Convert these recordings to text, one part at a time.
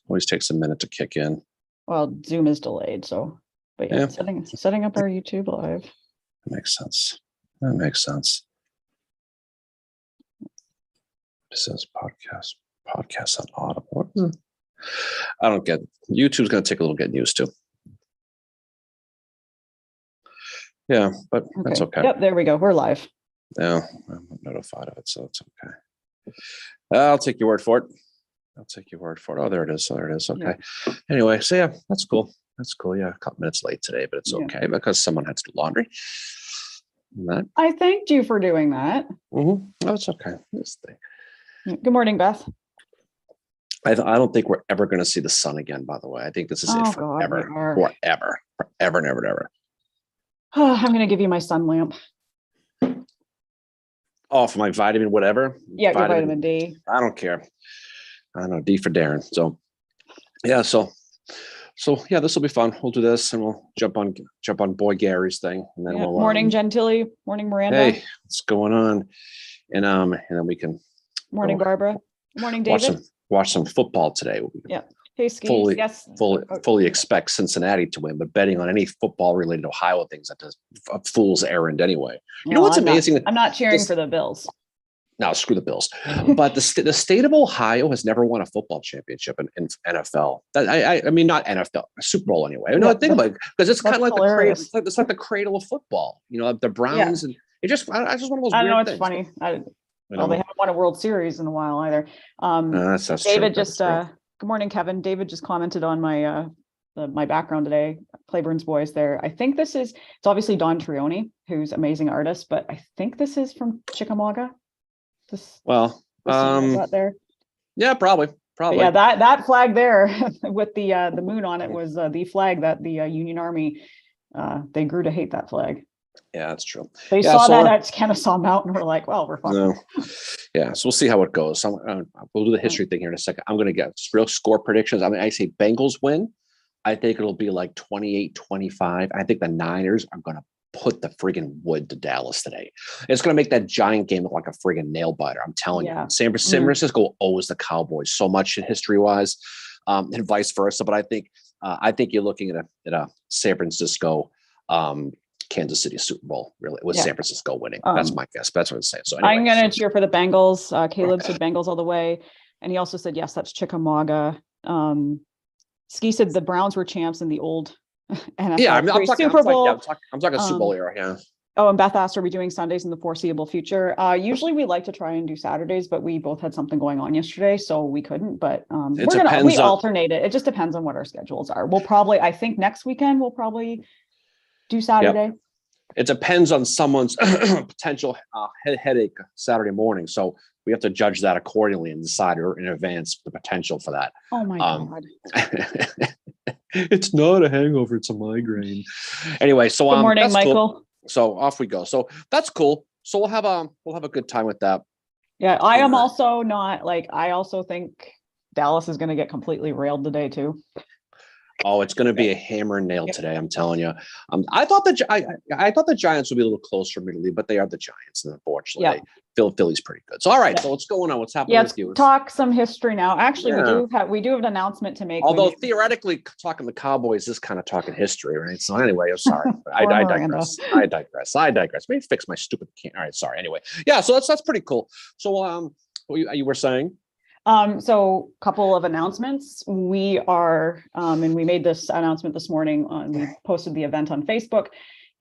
Always takes a minute to kick in. Well, Zoom is delayed, so but yeah. Setting up our YouTube live. That makes sense. That makes sense. This says podcast on Audible. I don't get it. YouTube's going to take a little getting used to. Yeah, but that's okay. Yep, there we go. We're live. Yeah, I'm notified of it, so it's okay. I'll take your word for it. Oh, there it is. Okay. Yeah. Anyway, so yeah, that's cool. Yeah, a couple minutes late today, but it's okay because someone had to do laundry. I thanked you for doing that. Oh, it's okay. Good morning, Beth. I don't think we're ever going to see the sun again, by the way. I think this is it forever. Forever and ever. Oh, I'm going to give you my sun lamp. Oh, for my vitamin, whatever. Yeah, vitamin D. I don't care. I don't know, D for Darren. So, yeah, so yeah, this will be fun. We'll do this, and we'll jump on Boy Gary's thing, and then we'll morning Gentili, morning Miranda. Hey, what's going on? And then we can morning Barbara, morning David. Watch some football today. Yeah. Hey, Ski. Fully expect Cincinnati to win, but betting on any football-related Ohio things, that's a fool's errand anyway. You know what's amazing? I'm not cheering for the Bills. No, screw the Bills. But the state of Ohio has never won a football championship in NFL. I mean, not NFL, Super Bowl anyway. No, think about it, because it's kind of like hilarious. It's like the cradle of football. You know, the Browns and it just. I just one of those. I don't know. It's funny. They haven't won a World Series in a while either. That's David true. Good morning, Kevin. David just commented on my background today, Claiborne's Boys there. I think it's obviously Don Trioni, who's an amazing artist, but I think this is from Chickamauga. There. Yeah, probably. But yeah, that flag there with the moon on it was the flag that the Union Army they grew to hate that flag. Yeah, that's true. They saw that at Kennesaw Mountain. We're like, well, we're fine. No. Yeah, so we'll see how it goes. We'll do the history thing here in a second. I'm going to get real score predictions. I mean, I say Bengals win. I think it'll be like 28-25. I think the Niners are going to put the friggin' wood to Dallas today. It's going to make that Giant game look like a friggin' nail biter. I'm telling you. San Francisco owes the Cowboys so much history-wise, and vice versa. But I think you're looking at a San Francisco, Kansas City Super Bowl, really, with San Francisco winning. That's my guess. That's what I'm saying. So anyway, I'm going to cheer for the Bengals. Caleb said Bengals all the way. And he also said, yes, that's Chickamauga. Ski said the Browns were champs in the old NFL I'm talking Super Bowl. I'm talking Super Bowl era, yeah. Oh, and Beth asked, are we doing Sundays in the foreseeable future? Usually we like to try and do Saturdays, but we both had something going on yesterday, so we couldn't. But we alternate it. It just depends on what our schedules are. I think next weekend we'll probably do Saturday. Yep. It depends on someone's potential headache Saturday morning. So we have to judge that accordingly and decide in advance the potential for that. Oh my God. It's not a hangover, it's a migraine. Anyway, so good morning, Michael. Cool. So off we go. So that's cool. So we'll have a good time with that. Yeah, I am also not I also think Dallas is going to get completely railed today too. Oh, it's going to be a hammer and nail today. I'm telling you. I thought the Giants would be a little closer immediately, but they are the Giants, and unfortunately, Philly's pretty good. So, all right. So what's going on? What's happening with you? Let's talk some history now. Actually, we do have an announcement to make. Although theoretically, talking the Cowboys is kind of talking history, right? So anyway, I'm sorry. I digress. Maybe fix my stupid can. All right. Sorry. Anyway, yeah. So that's pretty cool. So, what you were saying? So a couple of announcements. We are, and we made this announcement this morning we posted the event on Facebook,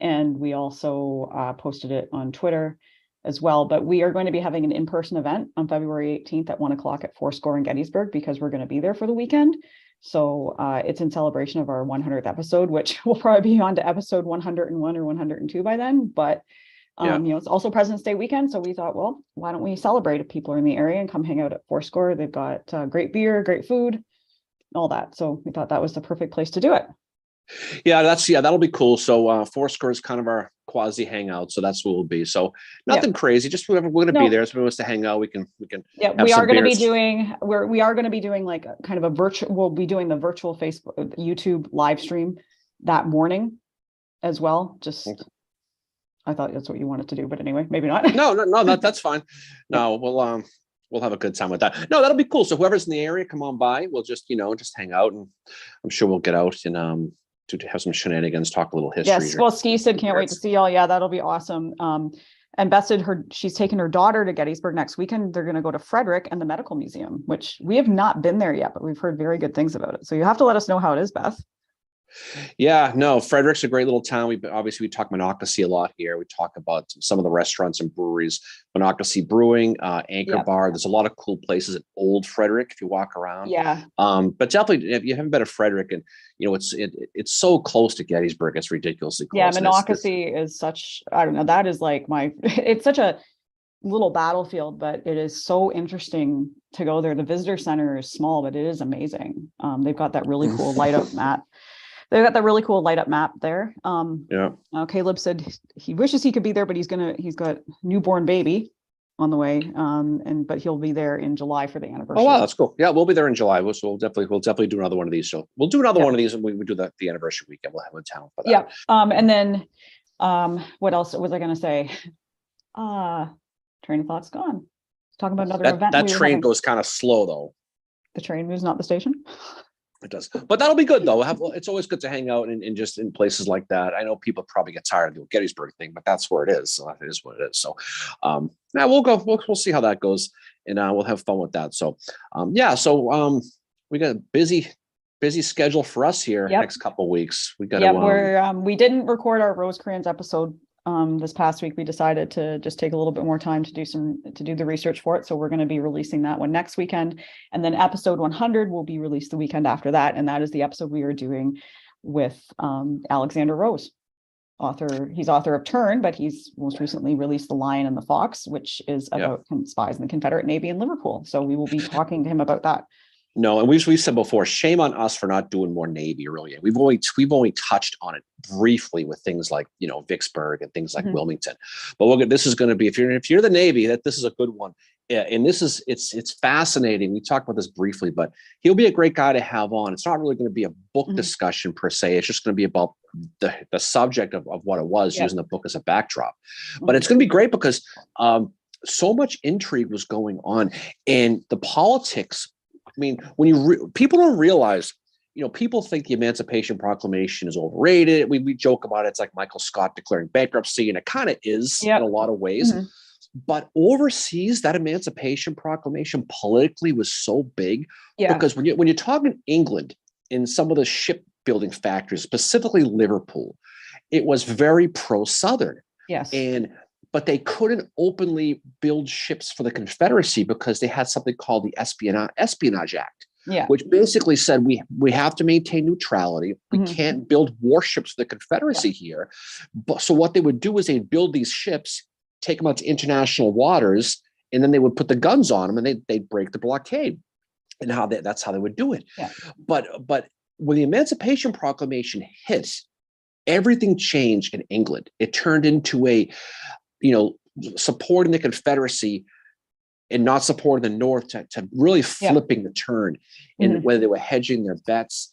and we also posted it on Twitter as well. But we are going to be having an in-person event on February 18th at 1:00 at Fourscore in Gettysburg, because we're going to be there for the weekend. So it's in celebration of our 100th episode, which will probably be on to episode 101 or 102 by then. But it's also President's Day weekend. So we thought, well, why don't we celebrate if people are in the area and come hang out at Fourscore? They've got great beer, great food, all that. So we thought that was the perfect place to do it. Yeah, that'll be cool. So Fourscore is kind of our quasi hangout. So that's what we'll be. So nothing crazy, just we're going to be there. So if we want to hang out, we can. Yeah, we are going to be doing, we are going to be doing like a kind of a virtual, we'll be doing the virtual Facebook, YouTube live stream that morning as well. I thought that's what you wanted to do, but anyway, maybe not. No, that's fine. No, well, we'll have a good time with that. No, that'll be cool. So whoever's in the area, come on by. We'll just, just hang out, and I'm sure we'll get out and to have some shenanigans, talk a little history. Yes. Well, Ski said can't wait to see y'all. Yeah, that'll be awesome. And Beth said she's taking her daughter to Gettysburg next weekend. They're going to go to Frederick and the Medical Museum, which we have not been there yet, but we've heard very good things about it. So you have to let us know how it is, Beth. Yeah, no, Frederick's a great little town. We talk Monocacy a lot here. We talk about some of the restaurants and breweries, Monocacy Brewing, Anchor Bar. There's a lot of cool places at Old Frederick if you walk around. Yeah. But definitely, if you haven't been to Frederick, and it's so close to Gettysburg, it's ridiculously close. Yeah, Monocacy is such, I don't know, that is like it's such a little battlefield, but it is so interesting to go there. The visitor center is small, but it is amazing. They've got that really cool light up mat. They've got that really cool light up map there. Caleb said he wishes he could be there, but he's got newborn baby on the way. But he'll be there in July for the anniversary. Oh wow, that's cool. Yeah, we'll be there in July. We'll definitely do another one of these. So we'll do another one of these, and we do the anniversary weekend. We'll have in town for that. Yeah. And then what else was I gonna say? Train of thought's gone. Talking about another event. That train goes kind of slow though. The train moves, not the station. It does, but that'll be good though. It's always good to hang out in just in places like that. I know people probably get tired of the Gettysburg thing, but that's where it is. So it is what it is. So, we'll go. We'll see how that goes, and we'll have fun with that. So, we got a busy schedule for us here next couple of weeks. We got we didn't record our Rosecrans episode this past week. We decided to just take a little bit more time to do the research for it. So we're going to be releasing that one next weekend. And then episode 100 will be released the weekend after that. And that is the episode we are doing with Alexander Rose, author. He's author of Turn, but he's most recently released The Lion and the Fox, which is about spies in the Confederate Navy in Liverpool. So we will be talking to him about that. No, and we've said before, shame on us for not doing more Navy. Really, we've only touched on it briefly with things like Vicksburg and things like Wilmington. But this is going to be if you're the Navy, this is a good one. Yeah, and it's fascinating. We talked about this briefly, but he'll be a great guy to have on. It's not really going to be a book discussion per se. It's just going to be about the subject of what it was, using the book as a backdrop. But it's going to be great because so much intrigue was going on, and the politics. I mean, when people don't realize, people think the Emancipation Proclamation is overrated. We joke about it. It's like Michael Scott declaring bankruptcy, and it kind of is in a lot of ways. But overseas, that Emancipation Proclamation politically was so big because when you're talking England in some of the shipbuilding factories, specifically Liverpool, it was very pro-Southern. Yes. But they couldn't openly build ships for the Confederacy because they had something called the Espionage Act, which basically said we have to maintain neutrality. We can't build warships for the Confederacy here. So what they would do is they'd build these ships, take them out to international waters, and then they would put the guns on them, and they'd break the blockade. And that's how they would do it. Yeah. But when the Emancipation Proclamation hit, everything changed in England. It turned into supporting the Confederacy and not supporting the North to really flipping the turn in whether they were hedging their bets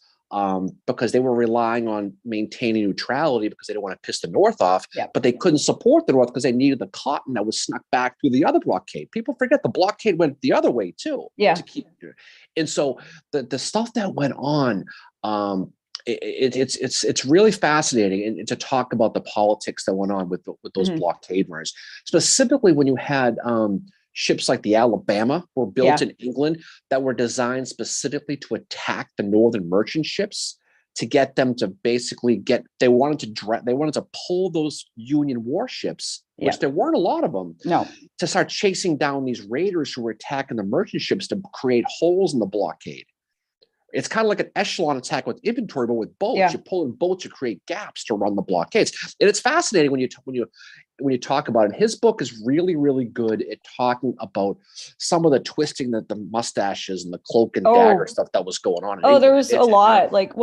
because they were relying on maintaining neutrality because they didn't want to piss the North off, but they couldn't support the North because they needed the cotton that was snuck back through the other blockade. People forget the blockade went the other way too. Yeah. And so the stuff that went on, it's really fascinating and to talk about the politics that went on with those blockade runners, specifically when you had ships like the Alabama were built in England that were designed specifically to attack the Northern merchant ships to get them to basically they wanted to pull those Union warships, which there weren't a lot of them, to start chasing down these raiders who were attacking the merchant ships to create holes in the blockade. It's kind of like an echelon attack with inventory, but with boats. Yeah. You pull in boats to create gaps to run the blockades. And it's fascinating when you talk about it. His book is really, really good at talking about some of the twisting that the mustaches and the cloak and dagger stuff that was going on. There was a lot. Like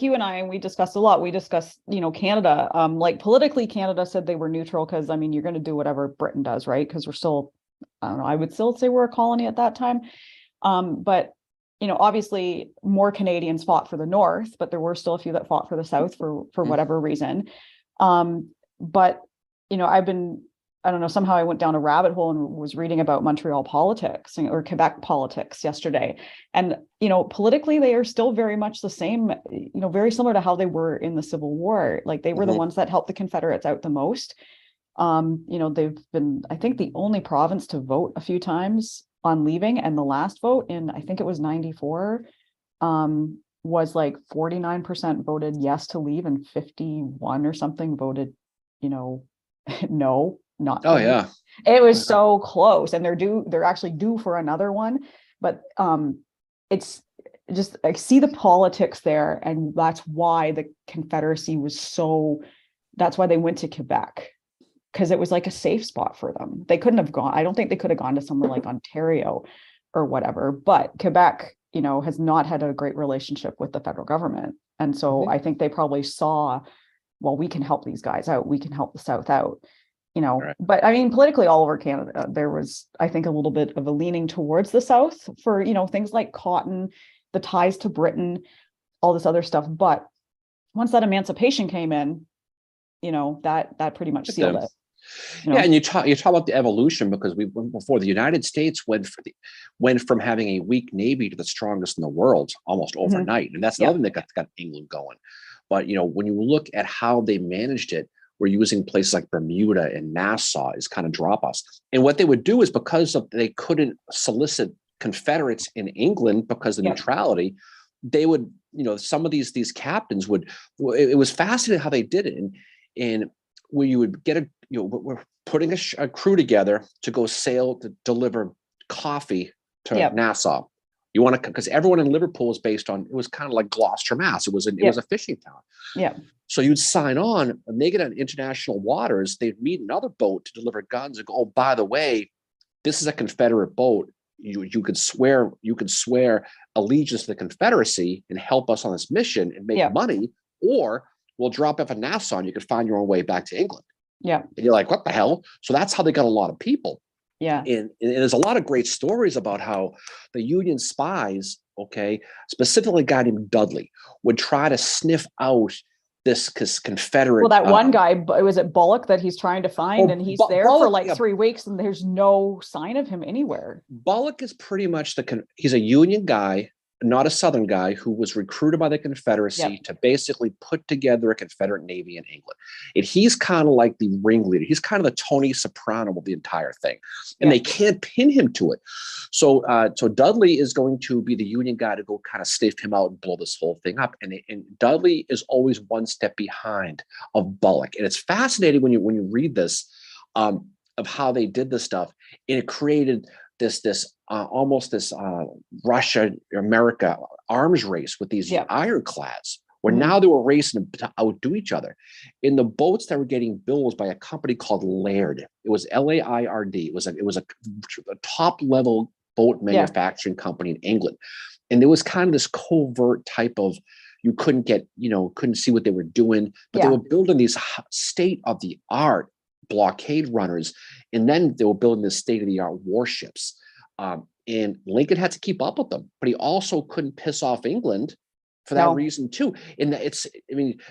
you and I, and we discussed a lot. We discussed, Canada. Like politically, Canada said they were neutral because, you're going to do whatever Britain does, right? Because we're still, I don't know, I would still say we're a colony at that time. But obviously more Canadians fought for the North, but there were still a few that fought for the South for whatever reason. But, I've been I don't know, somehow I went down a rabbit hole and was reading about Montreal politics or Quebec politics yesterday. And, politically, they are still very much the same, very similar to how they were in the Civil War. Like they were the ones that helped the Confederates out the most. They've been, I think, the only province to vote a few times on leaving. And the last vote in, I think it was 94, was like 49% voted yes to leave and 51 or something voted, no. Not Oh yeah. It was so close, and they're actually due for another one, but it's just, I see the politics there, and that's why the Confederacy that's why they went to Quebec, because it was like a safe spot for them. They couldn't have gone, I don't think they could have gone to somewhere like Ontario or whatever, but Quebec, has not had a great relationship with the federal government. And so I think they probably saw, well, we can help these guys out, we can help the South out. Right. But I mean, politically all over Canada, there was, I think, a little bit of a leaning towards the South for, things like cotton, the ties to Britain, all this other stuff. But once that emancipation came in, that pretty much sealed it. Yeah, and you talk about the evolution, because we went before, the United States went from having a weak navy to the strongest in the world almost overnight, and that's another thing that got England going. But when you look at how they managed it, we're using places like Bermuda and Nassau as kind of drop-offs. And what they would do is, because they couldn't solicit Confederates in England because of neutrality, they would, some of these captains would, it was fascinating how they did it. And where you would get we're putting a crew together to go sail to deliver coffee to Nassau. You want to, because everyone in Liverpool was based on, it was kind of like Gloucester, Mass. It was a fishing town. Yeah. So you'd sign on, and they get on international waters. They'd meet another boat to deliver guns and go, oh, by the way, this is a Confederate boat. You could swear allegiance to the Confederacy and help us on this mission and make money, or we'll drop off at Nassau and you could find your own way back to England. Yeah. And you're like, what the hell? So that's how they got a lot of people. Yeah. And there's a lot of great stories about how the Union spies, specifically a guy named Dudley, would try to sniff out this Confederate. Well, that one guy, was it Bullock that he's trying to find? And he's there Bullock, for like 3 weeks and there's no sign of him anywhere. Bullock is pretty much he's a Union guy, not a Southern guy, who was recruited by the Confederacy to basically put together a Confederate Navy in England. And he's kind of like the ringleader. He's kind of the Tony Soprano of the entire thing. And they can't pin him to it. So Dudley is going to be the Union guy to go kind of sniff him out and blow this whole thing up. And Dudley is always one step behind of Bullock. And it's fascinating when you read this, of how they did this stuff. And it created this Russia America arms race with these ironclads, where now they were racing to outdo each other. In the boats that were getting built was by a company called Laird. It was Laird. It was a top level boat manufacturing company in England, and there was kind of this covert type of, you couldn't see what they were doing, but they were building these state of the art blockade runners, and then they were building this state-of-the-art warships, and Lincoln had to keep up with them, but he also couldn't piss off England for that reason too. And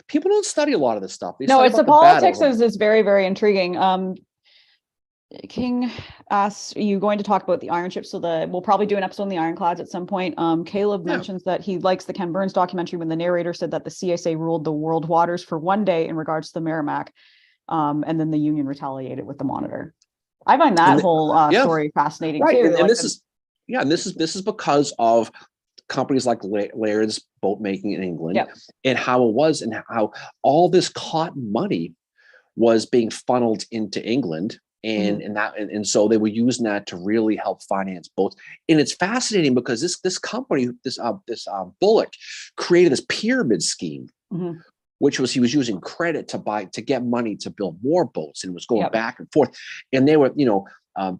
people don't study a lot of this stuff. It's the politics is very, very intriguing. King asks, are you going to talk about the iron ships? So we'll probably do an episode on the ironclads at some point. Caleb mentions that he likes the Ken Burns documentary when the narrator said that the CSA ruled the world waters for one day in regards to the Merrimack. And then the Union retaliated with the Monitor. I find that whole story fascinating too. And this is because of companies like Laird's boat making in England, and how it was, and how all this cotton money was being funneled into England, and so they were using that to really help finance boats. And it's fascinating because this company, this Bullock, created this pyramid scheme. Which was, he was using credit to get money to build more boats, and was going back and forth. And they were,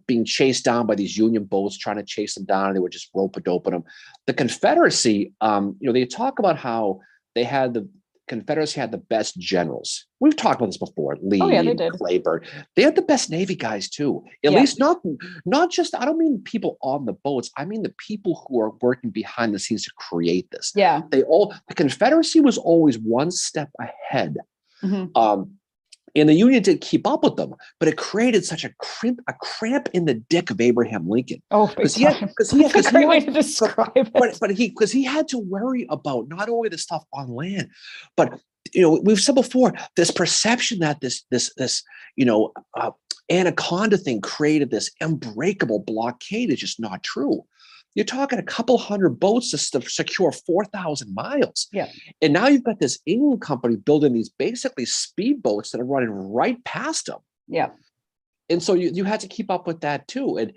being chased down by these Union boats, trying to chase them down, and they were just rope-a-doping them. The Confederacy, they talk about how the Confederacy had the best generals. We've talked about this before. Lee, Clayburgh. They had the best Navy guys too. At least not just, I don't mean people on the boats. I mean the people who are working behind the scenes to create this. The Confederacy was always one step ahead. And the Union did keep up with them, but it created such a cramp in the dick of Abraham Lincoln. Oh, big time. That's a great way to describe it. Because he had to worry about not only the stuff on land, but we've said before, this perception that this Anaconda thing created this unbreakable blockade is just not true. You're talking a couple hundred boats to secure 4,000 miles. Yeah. And now you've got this England company building these basically speedboats that are running right past them. Yeah. And so you had to keep up with that too.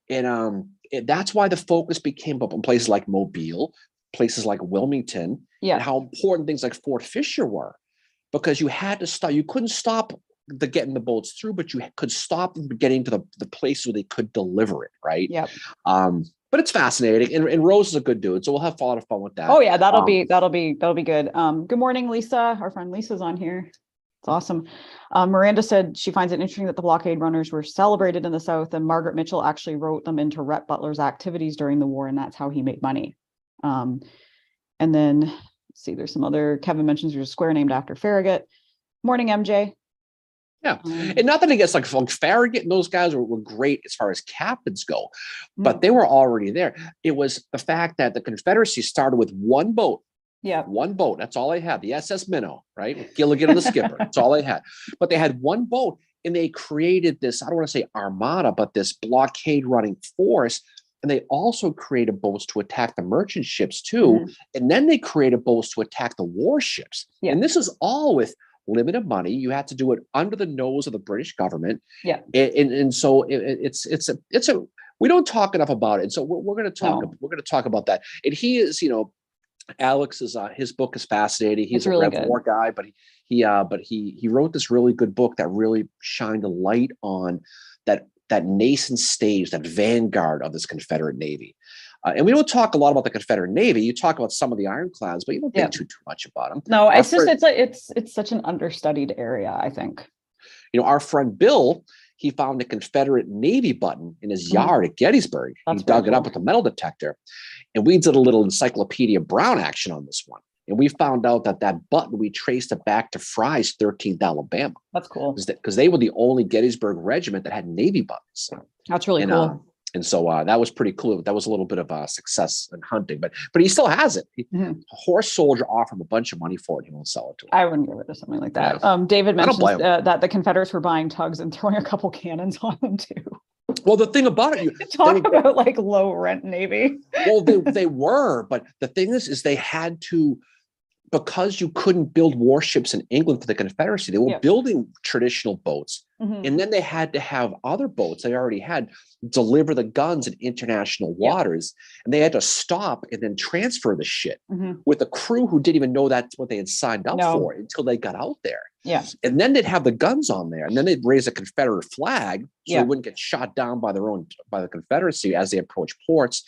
And that's why the focus became up on places like Mobile, places like Wilmington, and how important things like Fort Fisher were, because you had to stop. You couldn't stop getting the boats through, but you could stop them getting to the place where they could deliver it. Right. Yeah. But it's fascinating, and Rose is a good dude, so we'll have a lot of fun with that. Oh yeah, that'll be good. Good morning, Lisa. Our friend Lisa's on here. It's awesome. Miranda said she finds it interesting that the blockade runners were celebrated in the South, and Margaret Mitchell actually wrote them into Rhett Butler's activities during the war, and that's how he made money. And then let's see, there's some other. Kevin mentions there's a square named after Farragut. Morning, MJ. Yeah, and not that he gets like Farragut and those guys were great as far as captains go, but they were already there. It was the fact that the Confederacy started with one boat. Yeah, one boat. That's all they had. The SS Minnow, right? With Gilligan and the skipper. That's all they had. But they had one boat, and they created this, I don't want to say armada, but this blockade running force. And they also created boats to attack the merchant ships too. And then they created boats to attack the warships. Yeah. And this is all with limited money. You had to do it under the nose of the British government. Yeah. And so it's a we don't talk enough about it. And so we're going to talk about that. And he is, Alex is his book is fascinating. He's really a Rev War guy, but he wrote this really good book that really shined a light on that nascent stage, that vanguard of this Confederate Navy. And we don't talk a lot about the Confederate Navy. You talk about some of the ironclads, but you don't think too much about them. No, it's such an understudied area, I think. Our friend Bill, he found a Confederate Navy button in his yard at Gettysburg. He dug it up with a metal detector, and we did a little Encyclopedia Brown action on this one. And we found out that button, we traced it back to Fry's 13th Alabama. That's cool. Because they were the only Gettysburg regiment that had Navy buttons. That's really cool. And so that was pretty cool. That was a little bit of a success in hunting, but he still has it. A horse soldier offered him a bunch of money for it. He won't sell it to him. I wouldn't give it to something like that. Yeah. David mentions that the Confederates were buying tugs and throwing a couple cannons on them too. Well, the thing about it, about like low rent Navy. Well, they were, but the thing is they had to, because you couldn't build warships in England for the Confederacy, they were building traditional boats. And then they had to have other boats they already had deliver the guns in international waters. And they had to stop and then transfer the shit with a crew who didn't even know that's what they had signed up for until they got out there. Yeah. And then they'd have the guns on there, and then they'd raise a Confederate flag so they wouldn't get shot down by the Confederacy as they approached ports.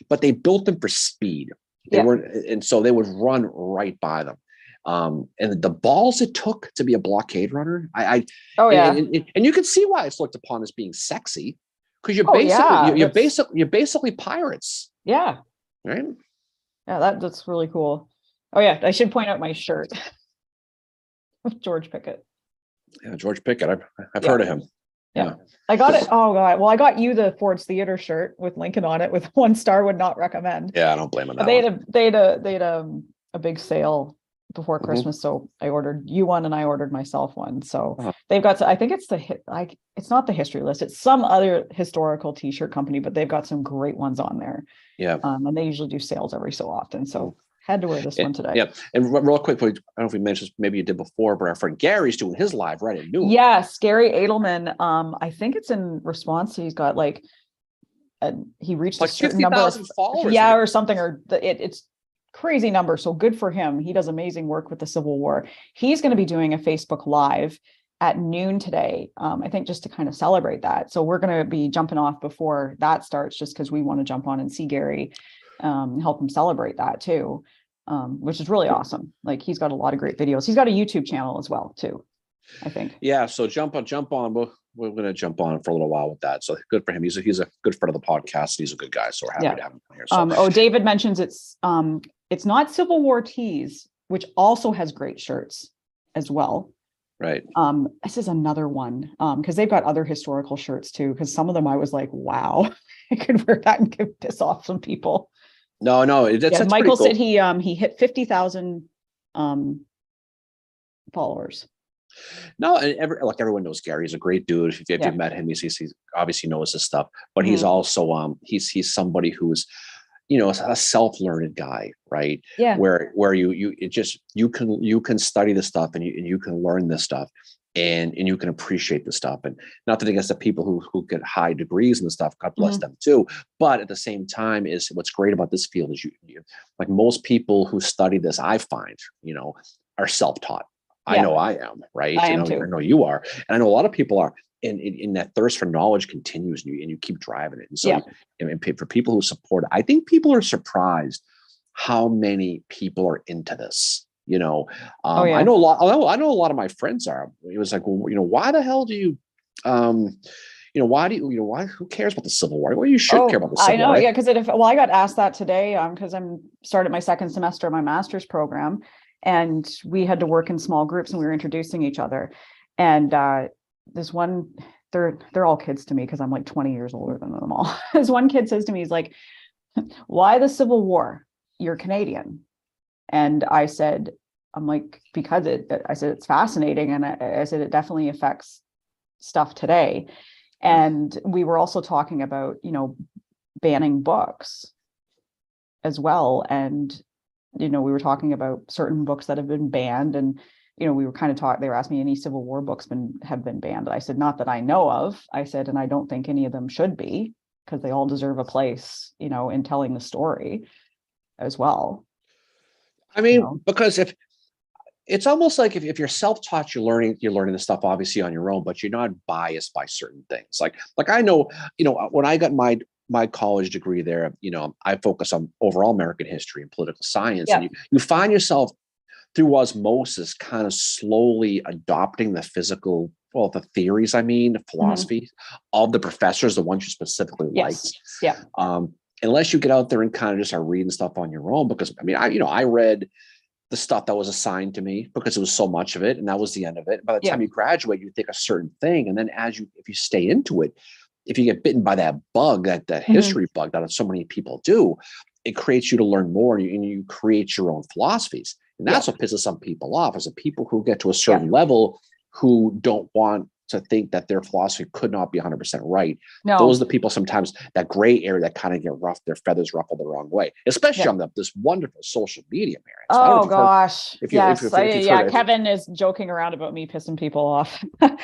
But they built them for speed. They weren't, and so they would run right by them. And the balls it took to be a blockade runner, and you can see why it's looked upon as being sexy, because you're basically pirates. Yeah. Right. Yeah, that's really cool. Oh yeah, I should point out my shirt with George Pickett. Yeah, George Pickett. I've heard of him. Yeah. I got it. Oh God. Well, I got you the Ford's Theater shirt with Lincoln on it with 1 star, would not recommend. Yeah, I don't blame him. They had a big sale before Christmas, so I ordered you one and I ordered myself one. So they've got, I think it's it's not the History List. It's some other historical T-shirt company, but they've got some great ones on there. Yeah. And they usually do sales every so often. So had to wear this one today. Yeah. And real quick, I don't know if we mentioned, maybe you did before, but our friend Gary's doing his live right at noon. Yes, Gary Edelman. I think it's in response to he's got he reached like a certain number of followers. Yeah, or something, or it's crazy number. So good for him. He does amazing work with the Civil War. He's going to be doing a Facebook Live at noon today, I think, just to kind of celebrate that. So we're going to be jumping off before that starts, just because we want to jump on and see Gary, help him celebrate that too, which is really awesome. Like, he's got a lot of great videos. He's got a YouTube channel as well too, I think. Yeah. So jump on. We're going to jump on for a little while with that. So good for him. He's a good friend of the podcast. He's a good guy. So we're happy to have him here. So. David mentions it's not Civil War Tees, which also has great shirts as well. Right. This is another one, because they've got other historical shirts too, because some of them I was like, wow, I could wear that and piss off some people. No, that's Yeah, pretty Michael cool. said he hit 50,000 followers. No, and everyone knows Gary. He's a great dude. If Yeah. you've met him, he's obviously knows his stuff. But he's Mhm. also he's somebody who's, a self-learned guy, right? Yeah. Where you can study the stuff, and you can learn this stuff, and you can appreciate the stuff. And not that against the people who get high degrees and stuff, God bless them too. But at the same time, is what's great about this field is you like most people who study this, I find, are self-taught. I Yeah. know I am, right? I I am know, too. I know you are, and I know a lot of people are. And that thirst for knowledge continues, and you keep driving it. And so, Yeah. and for people who support it, I think people are surprised how many people are into this. Oh, yeah. I know a lot. I know a lot of my friends are. It was like, well, why the hell do you, why do you, why? Who cares about the Civil War? Well, you should care about the I Civil know. War, right? Yeah. Because I got asked that today, because I'm started my second semester of my master's program, and we had to work in small groups, and we were introducing each other. And this one, they're all kids to me because I'm like 20 years older than them all. This one kid says to me, he's like, "Why the Civil War? You're Canadian." And I said, I'm like, because I said, it's fascinating. And I said, it definitely affects stuff today. And we were also talking about, banning books as well. And, we were talking about certain books that have been banned. And, we were kind of talking, they were asking me any Civil War books have been banned. I said, not that I know of. I said, and I don't think any of them should be, because they all deserve a place, in telling the story as well. I mean, because if it's almost like if you're self-taught, you're learning the stuff obviously on your own, but you're not biased by certain things. Like I know, when I got my college degree there, I focus on overall American history and political science. Yeah. And you find yourself through osmosis kind of slowly adopting the theories, the philosophy of the professors, the ones you specifically liked. Yeah. Unless you get out there and kind of just are reading stuff on your own, because I read the stuff that was assigned to me because it was so much of it, and that was the end of it. By the time you graduate, you think a certain thing, and then if you stay into it, if you get bitten by that bug, that history bug that so many people do, it creates you to learn more, and you create your own philosophies. And that's what pisses some people off, is the people who get to a certain level who don't want to think that their philosophy could not be 100% right. No. Those are the people sometimes, that gray area, that kind of get their feathers ruffled the wrong way, especially on this wonderful social media, Marian. Oh gosh. Yes. Kevin is joking around about me pissing people off. And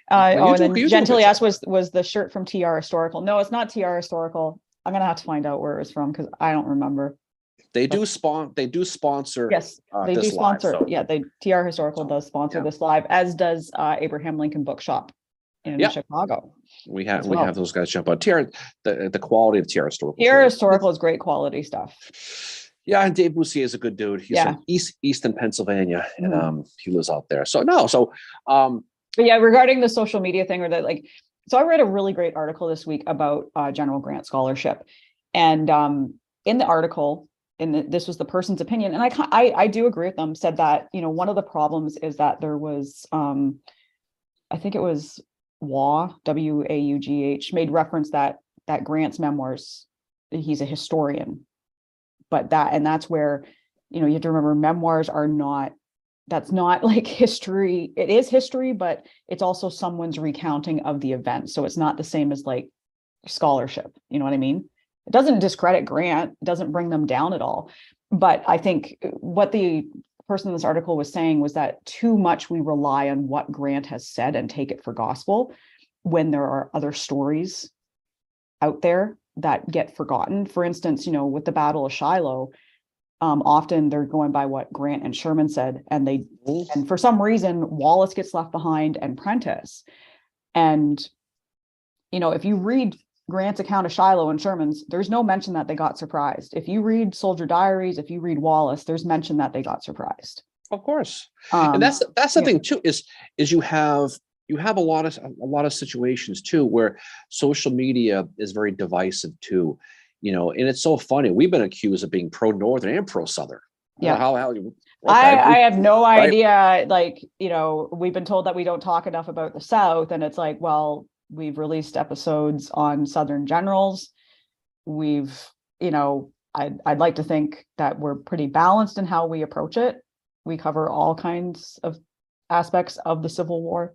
then Gentily asked, was the shirt from TR Historical? No, it's not TR Historical. I'm going to have to find out where it was from, because I don't remember. They do sponsor. Yes, they do sponsor. Live, so. Yeah, TR Historical does sponsor this live, as does Abraham Lincoln Bookshop in Chicago. We have those guys jump on. The quality of TR Historical. TR Historical is great quality stuff. Yeah, and Dave Boussier is a good dude. He's from Easton, Pennsylvania, and he lives out there. But yeah, regarding the social media thing, so I read a really great article this week about General Grant scholarship, and in the article, this was the person's opinion, and I do agree with them, said that, one of the problems is that there was, I think it was Waugh, made reference that Grant's memoirs, he's a historian, but that's where, you have to remember, memoirs are not, that's not like history. It is history, but it's also someone's recounting of the event. So it's not the same as like scholarship. You know what I mean? It doesn't discredit Grant, it doesn't bring them down at all. But I think what the person in this article was saying was that too much we rely on what Grant has said and take it for gospel, when there are other stories out there that get forgotten. For instance, with the Battle of Shiloh, often they're going by what Grant and Sherman said, and for some reason Wallace gets left behind and Prentiss. And if you read Grant's account of Shiloh and Sherman's, there's no mention that they got surprised. If you read Soldier Diaries, if you read Wallace, there's mention that they got surprised. Of course, and that's the thing too, is you have a lot of situations too where social media is very divisive too. And it's so funny. We've been accused of being pro-Northern and pro-Southern. Yeah. How I have no Right. idea. Like, we've been told that we don't talk enough about the South, and it's like, well, we've released episodes on Southern generals. We've, I'd like to think that we're pretty balanced in how we approach it. We cover all kinds of aspects of the Civil War.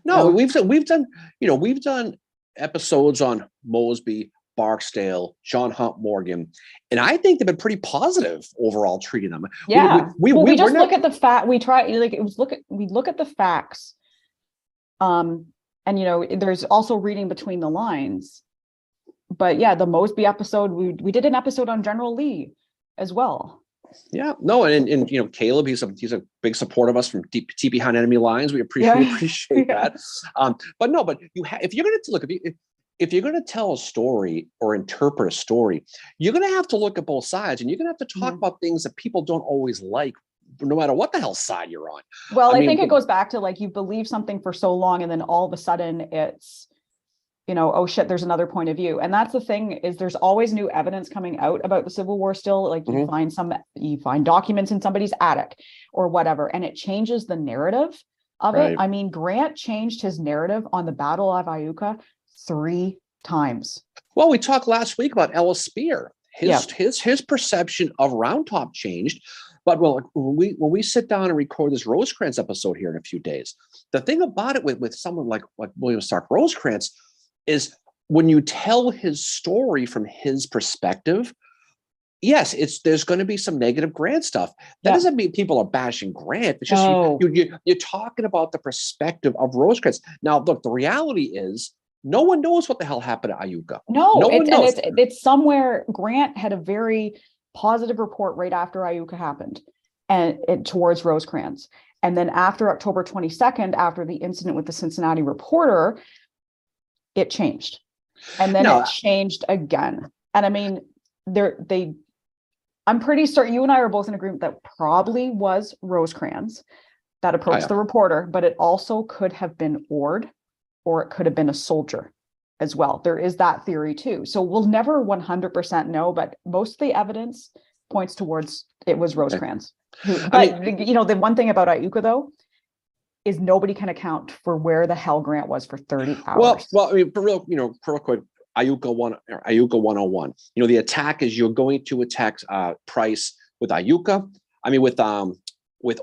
No, we've done episodes on Mosby, Barksdale, John Hunt Morgan, and I think they've been pretty positive overall treating them. Yeah. We just we're look at the fact. We try like it was we look at the facts. And there's also reading between the lines. But yeah, the Mosby episode, we did an episode on General Lee as well. Yeah, no, and Caleb, he's a big supporter of us from deep behind enemy lines. We appreciate that. But if you're going to look, if you're going to tell a story or interpret a story, you're going to have to look at both sides, and you're going to have to talk about things that people don't always like, no matter what the hell side you're on. Well, I think it goes back to like you believe something for so long, and then all of a sudden it's, oh shit, there's another point of view. And that's the thing, is there's always new evidence coming out about the Civil War still. Like you find documents in somebody's attic or whatever, and it changes the narrative of it. I mean, Grant changed his narrative on the Battle of Iuka 3 times. Well, we talked last week about Ellis Spear. His perception of Round Top changed. But when we sit down and record this Rosecrans episode here in a few days, the thing about it with someone like William Stark Rosecrans is when you tell his story from his perspective, yes, there's going to be some negative Grant stuff. That doesn't mean people are bashing Grant. It's just you're talking about the perspective of Rosecrans. Now, look, the reality is no one knows what the hell happened at Iuka. No one knows. And it's somewhere. Grant had a very positive report right after Iuka happened, and towards Rosecrans. And then after October 22nd, after the incident with the Cincinnati Reporter, it changed. And then it changed again. And I mean, I'm pretty certain you and I are both in agreement that probably was Rosecrans that approached the reporter, but it also could have been Ord, or it could have been a soldier as well. There is that theory too. So we'll never 100% know, but most of the evidence points towards it was Rosecrans. But the one thing about Iuka though, is nobody can account for where the hell Grant was for 30 hours. Well, I mean, for real quick, Iuka 101. The attack is you're going to attack Price with Iuka. I mean, with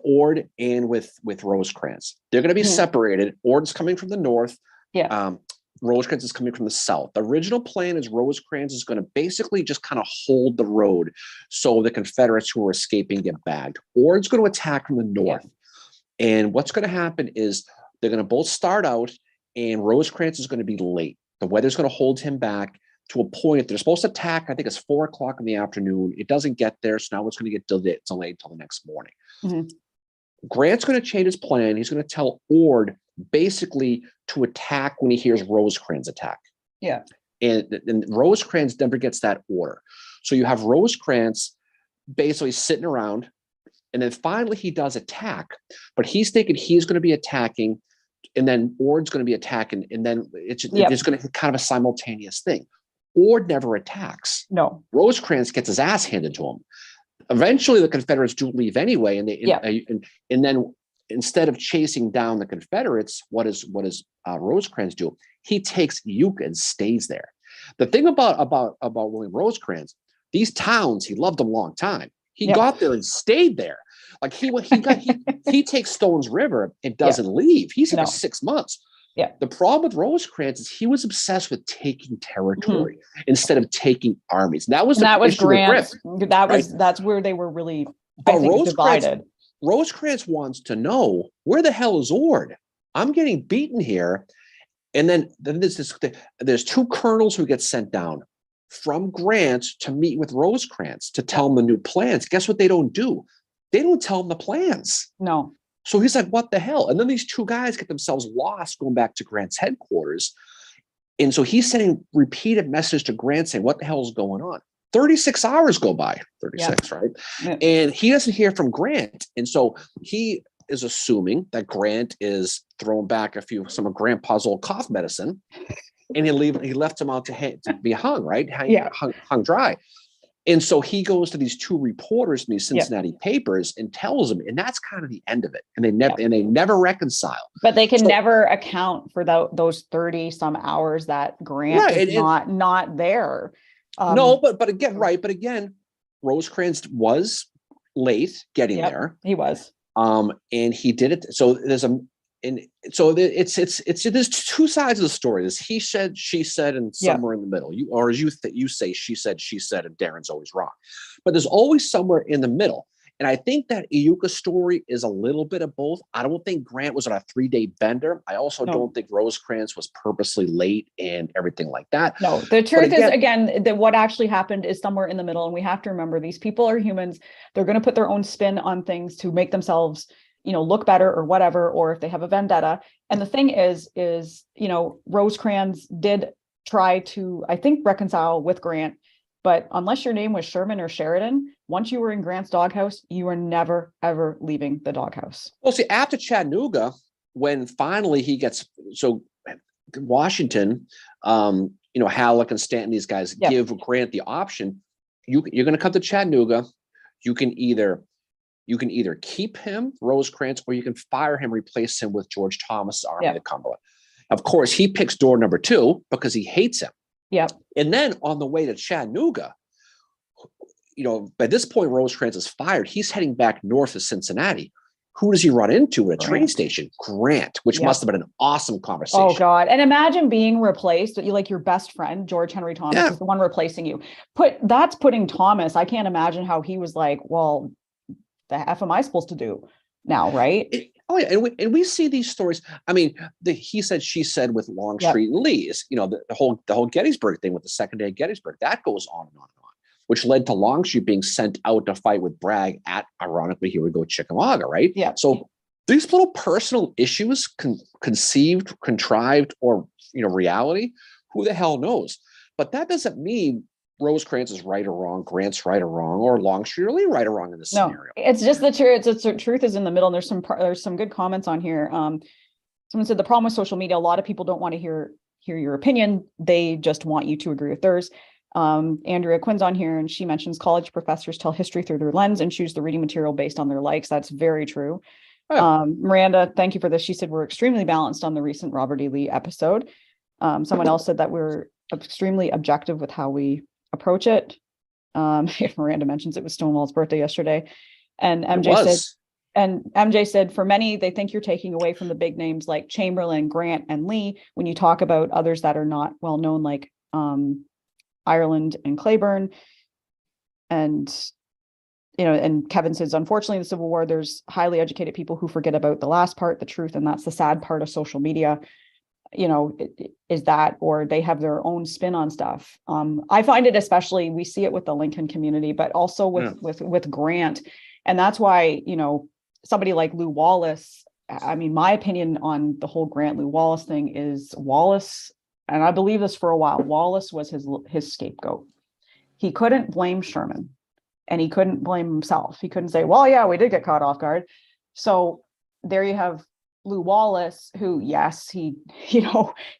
Ord and with Rosecrans. They're going to be separated. Ord's coming from the north. Yeah. Rosecrans is coming from the south. The original plan is Rosecrans is going to basically just kind of hold the road so the Confederates who are escaping get bagged. Ord's going to attack from the north. Yeah. And what's going to happen is they're going to both start out, and Rosecrans is going to be late. The weather's going to hold him back to a point. They're supposed to attack, I think it's 4:00 in the afternoon. It doesn't get there, so now it's going to get delayed until the next morning. Mm-hmm. Grant's going to change his plan. He's going to tell Ord basically to attack when he hears Rosecrans attack. Yeah. And Rosecrans never gets that order. So you have Rosecrans basically sitting around, and then finally he does attack, but he's thinking he's going to be attacking, and then Ord's going to be attacking, and then it's going to be kind of a simultaneous thing. Ord never attacks. No. Rosecrans gets his ass handed to him. Eventually, the Confederates do leave anyway, and then instead of chasing down the Confederates, what does Rosecrans do? He takes Iuka and stays there. The thing about William Rosecrans, these towns, he loved them a long time. He got there and stayed there. Like he takes Stones River and doesn't leave. He's here for 6 months. Yeah. The problem with Rosecrans is he was obsessed with taking territory instead of taking armies. And that was Grant. That's where they were really divided. Rosecrans wants to know, where the hell is Ord? I'm getting beaten here. And then there's 2 colonels who get sent down from Grant to meet with Rosecrans to tell him the new plans. Guess what they don't do? They don't tell him the plans. No. So he's like, what the hell? And then these 2 guys get themselves lost going back to Grant's headquarters. And so he's sending repeated messages to Grant saying, what the hell is going on? 36 hours go by, 36, right? Yeah. And he doesn't hear from Grant. And so he is assuming that Grant is throwing back some of Grandpa's old cough medicine. And he left him out to be hung, right? Hung dry. And so he goes to these two reporters in these Cincinnati papers and tells them, and that's kind of the end of it. And they never reconcile. But they can never account for those 30 some hours that Grant is not there. No, but again, But again, Rosecrans was late getting there. He was. And he did it. So there's there's two sides of the story. There's he said, she said, and somewhere in the middle. You say she said, and Darren's always wrong. But there's always somewhere in the middle. And I think that Iuka story is a little bit of both. I don't think Grant was on a 3-day bender. I also don't think Rosecrans was purposely late and everything like that. No, the truth is, again, that what actually happened is somewhere in the middle. And we have to remember, these people are humans. They're going to put their own spin on things to make themselves, look better or whatever, or if they have a vendetta. And the thing is, Rosecrans did try to, I think, reconcile with Grant, but unless your name was Sherman or Sheridan, once you were in Grant's doghouse, you were never, ever leaving the doghouse. Well, see, after Chattanooga, when finally he gets, Washington, Halleck and Stanton, these guys give Grant the option. You're going to come to Chattanooga. You can either keep him, Rosecrans, or you can fire him, replace him with George Thomas's Army of the Cumberland. Of course, he picks door number 2 because he hates him. Yep. And then on the way to Chattanooga, by this point, Rosecrans is fired. He's heading back north of Cincinnati. Who does he run into at a train station? Grant, which must have been an awesome conversation. Oh God. And imagine being replaced, your best friend, George Henry Thomas, is the one replacing you. That's putting Thomas. I can't imagine how he was like, well, the F am I supposed to do now, right? And we see these stories. I mean, he said, she said with Longstreet and Lee is, the whole Gettysburg thing with the second day of Gettysburg, that goes on and on and on, which led to Longstreet being sent out to fight with Bragg at, ironically, here we go, Chickamauga, right? Yeah. So these little personal issues, conceived, contrived, or, reality, who the hell knows? But that doesn't mean Rosecrans is right or wrong, Grant's right or wrong, or Longstreet or Lee right or wrong in this scenario. It's just the truth. The truth is in the middle. And there's some good comments on here. Someone said the problem with social media, a lot of people don't want to hear your opinion. They just want you to agree with theirs. Andrea Quinn's on here, and she mentions college professors tell history through their lens and choose the reading material based on their likes. That's very true. Miranda, thank you for this. She said we're extremely balanced on the recent Robert E. Lee episode. Someone else said that we're extremely objective with how we approach it. Miranda mentions it was Stonewall's birthday yesterday, and MJ said for many they think you're taking away from the big names like Chamberlain, Grant, and Lee when you talk about others that are not well known, like Ireland and Claiborne. And and Kevin says, unfortunately, in the Civil War, there's highly educated people who forget about the last part, the truth, and that's the sad part of social media. Is that, or they have their own spin on stuff. I find it, especially, we see it with the Lincoln community, but also with Grant. And that's why, somebody like Lew Wallace, I mean, my opinion on the whole Grant Lew Wallace thing is Wallace, and I believe this for a while, Wallace was his scapegoat. He couldn't blame Sherman and he couldn't blame himself. He couldn't say, well, yeah, we did get caught off guard. So there you have Lew Wallace, who, yes, he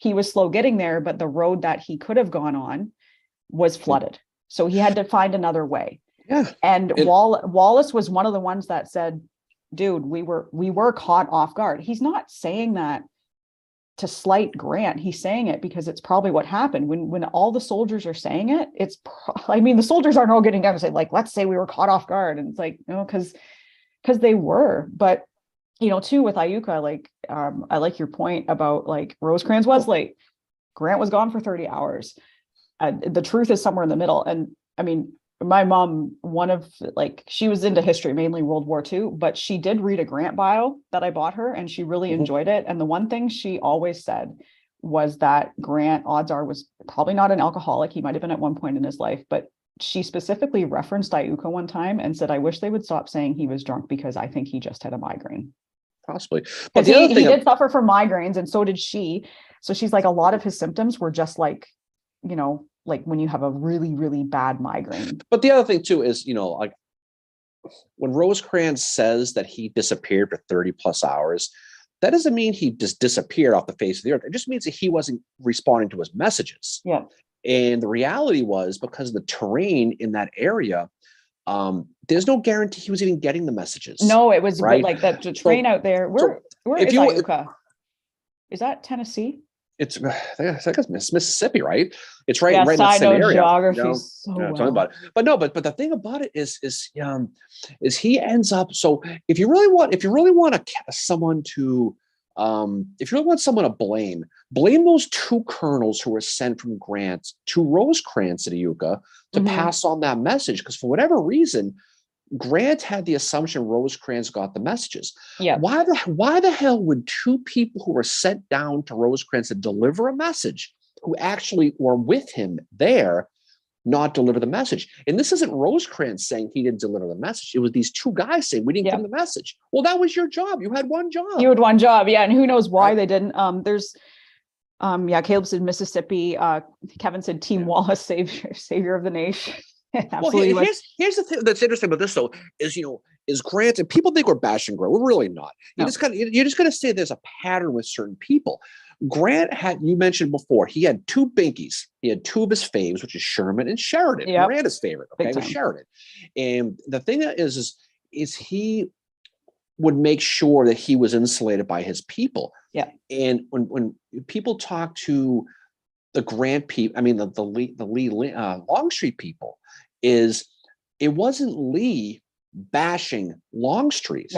was slow getting there, but the road that he could have gone on was flooded. So he had to find another way. Yeah. And Wallace was one of the ones that said, dude, we were caught off guard. He's not saying that to slight Grant. He's saying it because it's probably what happened when all the soldiers are saying it. The soldiers aren't all getting down and say, like, let's say we were caught off guard. And it's like, because they were, but too, with Iuka, I like your point about Rosecrans was late. Grant was gone for 30 hours. The truth is somewhere in the middle. And I mean, my mom, she was into history, mainly World War II, but she did read a Grant bio that I bought her and she really enjoyed it. And the one thing she always said was that Grant, odds are, was probably not an alcoholic. He might've been at one point in his life, but she specifically referenced Iuka one time and said, I wish they would stop saying he was drunk because I think he just had a migraine. Possibly. But he did suffer from migraines, and so did she. So she's like, a lot of his symptoms were just like when you have a really, really bad migraine. But the other thing too is, when Rosecrans says that he disappeared for 30 plus hours, that doesn't mean he just disappeared off the face of the earth. It just means that he wasn't responding to his messages. Yeah. And the reality was, because of the terrain in that area, there's no guarantee he was even getting the messages. No, it was right. like that the train out there. Where if is you- Iuka? Is that Tennessee? It's I think it's Mississippi, right? It's right Yeah, in that same area. geography so Tell me well. about it. But no, but the thing about it is he ends up. So if you really want someone to if you really want someone to blame those two colonels who were sent from Grant to Rosecrans at Iuka to pass on that message, because for whatever reason, Grant had the assumption Rosecrans got the messages. Yeah. Why the hell would two people who were sent down to Rosecrans to deliver a message, who actually were with him there, not deliver the message? And this isn't Rosecrans saying he didn't deliver the message. It was these two guys saying, we didn't give him the message. Well, that was your job. You had one job. You had one job. Yeah. And who knows why they didn't. Caleb said Mississippi. Kevin said Team Wallace, savior of the nation. Absolutely. Well, here's the thing that's interesting about this, though, is Grant, and people think we're bashing Grant. We're really not. You're just gonna say there's a pattern with certain people. Grant you mentioned before, he had two binkies. He had two of his faves, which is Sherman and Sheridan. Yep. Miranda's favorite, okay, was Sheridan. And the thing is he would make sure that he was insulated by his people. Yeah. And when people talk to the Grant people, I mean the Lee Longstreet people, it wasn't Lee bashing Longstreet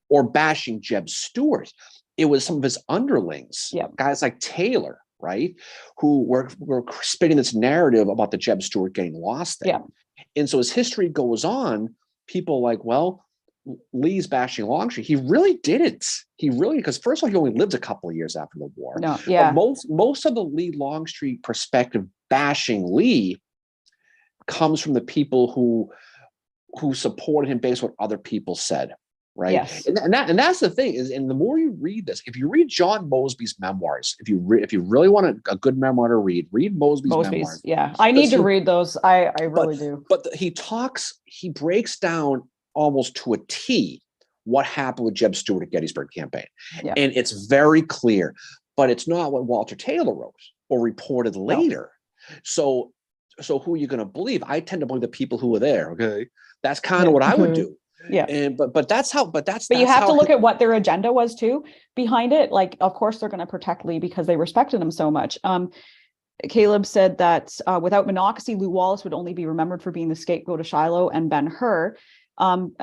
or bashing Jeb Stuart. It was some of his underlings, guys like Taylor, right, who were spinning this narrative about the Jeb Stuart getting lost there. And so as history goes on, people like, well, Lee's bashing Longstreet. He really didn't. Because first of all, he only lived a couple of years after the war. But most of the Lee Longstreet perspective bashing Lee comes from the people who supported him based on what other people said, right? Yes. And that's the thing is, and the more you read this, if you read John Mosby's memoirs, if you really want a good memoir to read Mosby's memoirs. Yeah, I need to read those. I really do. But he breaks down almost to a T what happened with Jeb Stuart at Gettysburg Campaign, and it's very clear. But it's not what Walter Taylor wrote or reported later. So who are you going to believe? I tend to believe the people who were there. Okay, that's kind of what I would do. Yeah. And but you have to look at what their agenda was too behind it. Like, of course, they're going to protect Lee because they respected him so much. Caleb said that without Monocacy, Lew Wallace would only be remembered for being the scapegoat of Shiloh and Ben-Hur.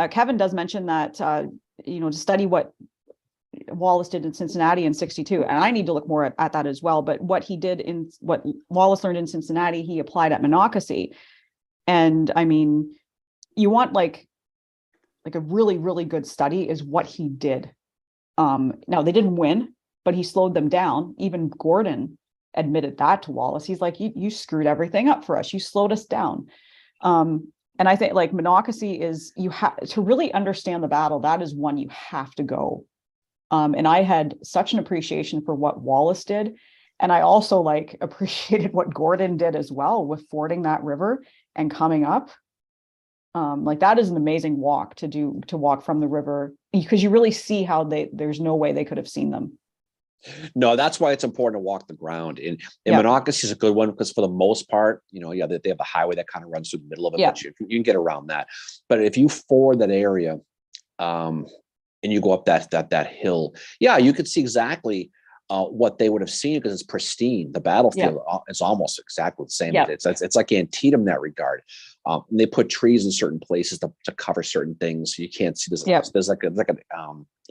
Kevin does mention that to study what Wallace did in Cincinnati in 62, and I need to look more at that as well. But what Wallace learned in Cincinnati, he applied at Monocacy. And I mean, you want like a really, really good study is what he did. Now they didn't win, but he slowed them down. Even Gordon admitted that to Wallace. He's like, you screwed everything up for us. You slowed us down. And I think like Monocacy is, you have to really understand the battle. That is one you have to go. And I had such an appreciation for what Wallace did. And I also appreciated what Gordon did as well with fording that river and coming up. That is an amazing walk to walk from the river, because you really see how there's no way they could have seen them. No, that's why it's important to walk the ground. And Monocacy is a good one because for the most part, they have a highway that kind of runs through the middle of it, but you can get around that. But if you ford that area, and you go up that hill, you could see exactly what they would have seen because it's pristine. The battlefield is almost exactly the same. It's like Antietam in that regard. And they put trees in certain places to cover certain things, so you can't see. There's like a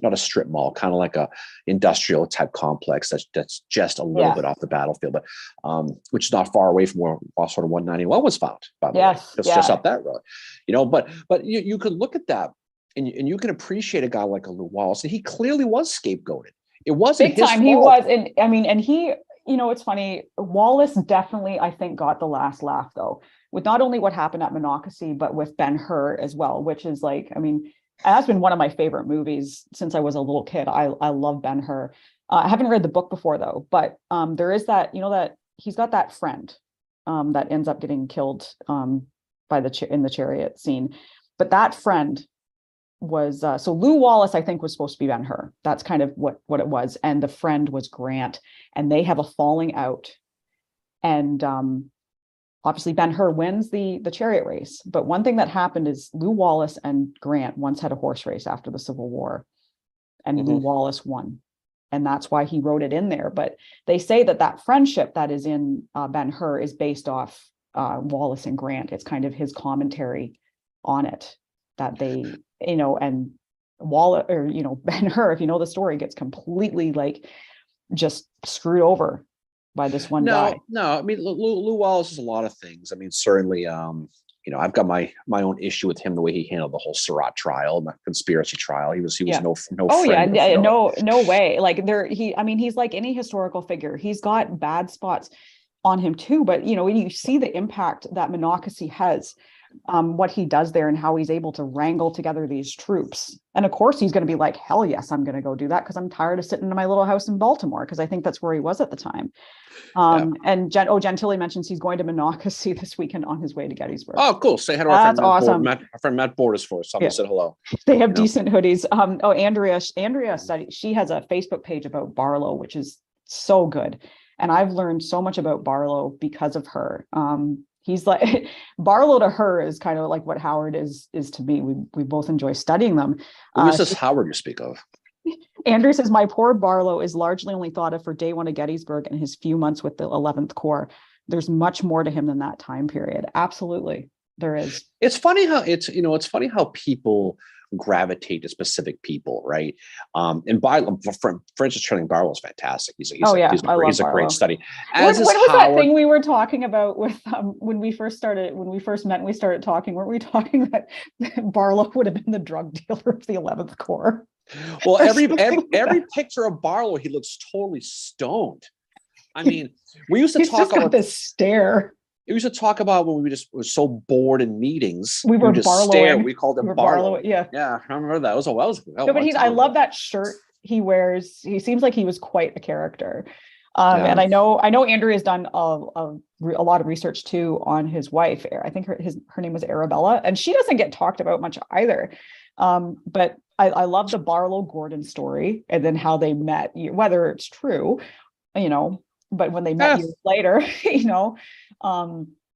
not a strip mall, kind of like a industrial type complex that's just a little bit off the battlefield, but which is not far away from where sort of 191 was found. By the way, just up that road, But you could look at that and you can appreciate a guy like a Lew Wallace. And he clearly was scapegoated. It wasn't big time. He was, and he, it's funny. Wallace definitely, I think, got the last laugh though, with not only what happened at Monocacy, but with Ben-Hur as well, which is that's been one of my favorite movies since I was a little kid. I love Ben-Hur. I haven't read the book before though, but there is that, that he's got that friend that ends up getting killed in the chariot scene. But that friend was so Lew Wallace, I think, was supposed to be Ben-Hur. That's kind of what it was. And the friend was Grant, and they have a falling out. And obviously Ben-Hur wins the chariot race. But one thing that happened is Lew Wallace and Grant once had a horse race after the Civil War, and Lew Wallace won. And that's why he wrote it in there. But they say that friendship that is in Ben-Hur is based off Wallace and Grant. It's kind of his commentary on it, that they, and Wallace, or, Ben-Hur, if you know the story, gets completely like just screwed over by this one guy. No, I mean, Lew Wallace is a lot of things. I mean, certainly, I've got my own issue with him, the way he handled the whole Surratt trial, the conspiracy trial. He was no oh friend yeah, of, no way. Like he's like any historical figure. He's got bad spots on him too, but when you see the impact that Monocacy has, what he does there and how he's able to wrangle together these troops. And of course he's going to be like, hell yes, I'm going to go do that because I'm tired of sitting in my little house in Baltimore, because I think that's where he was at the time. And Gentili mentions he's going to Monocacy this weekend on his way to Gettysburg. Oh, cool. Say hi to our friend Matt Borders for us. Somebody said hello. They have decent hoodies. Andrea studied. She has a Facebook page about Barlow, which is so good. And I've learned so much about Barlow because of her. He's like Barlow to her is kind of like what Howard is to me. We both enjoy studying them. Who is this Howard you speak of? Andrew says, my poor Barlow is largely only thought of for day one of Gettysburg and his few months with the 11th Corps. There's much more to him than that time period. Absolutely, there is. It's funny how it's funny how people gravitate to specific people, right? And for instance, Charlie Barlow is fantastic. He's a great study. What was that thing we were talking about with when we first met and we started talking? Weren't we talking that Barlow would have been the drug dealer of the 11th Corps? Well, every picture of Barlow, he looks totally stoned. I mean, we used to talk about this stare. We used to talk about when we just were so bored in meetings. We were just stare. We called him Barlow. Yeah, I remember that. But I love that shirt he wears. He seems like he was quite a character. And I know Andrew has done a lot of research too on his wife. I think her name was Arabella, and she doesn't get talked about much either. But I love the Barlow Gordon story, and then how they met, whether it's true, but when they met years later,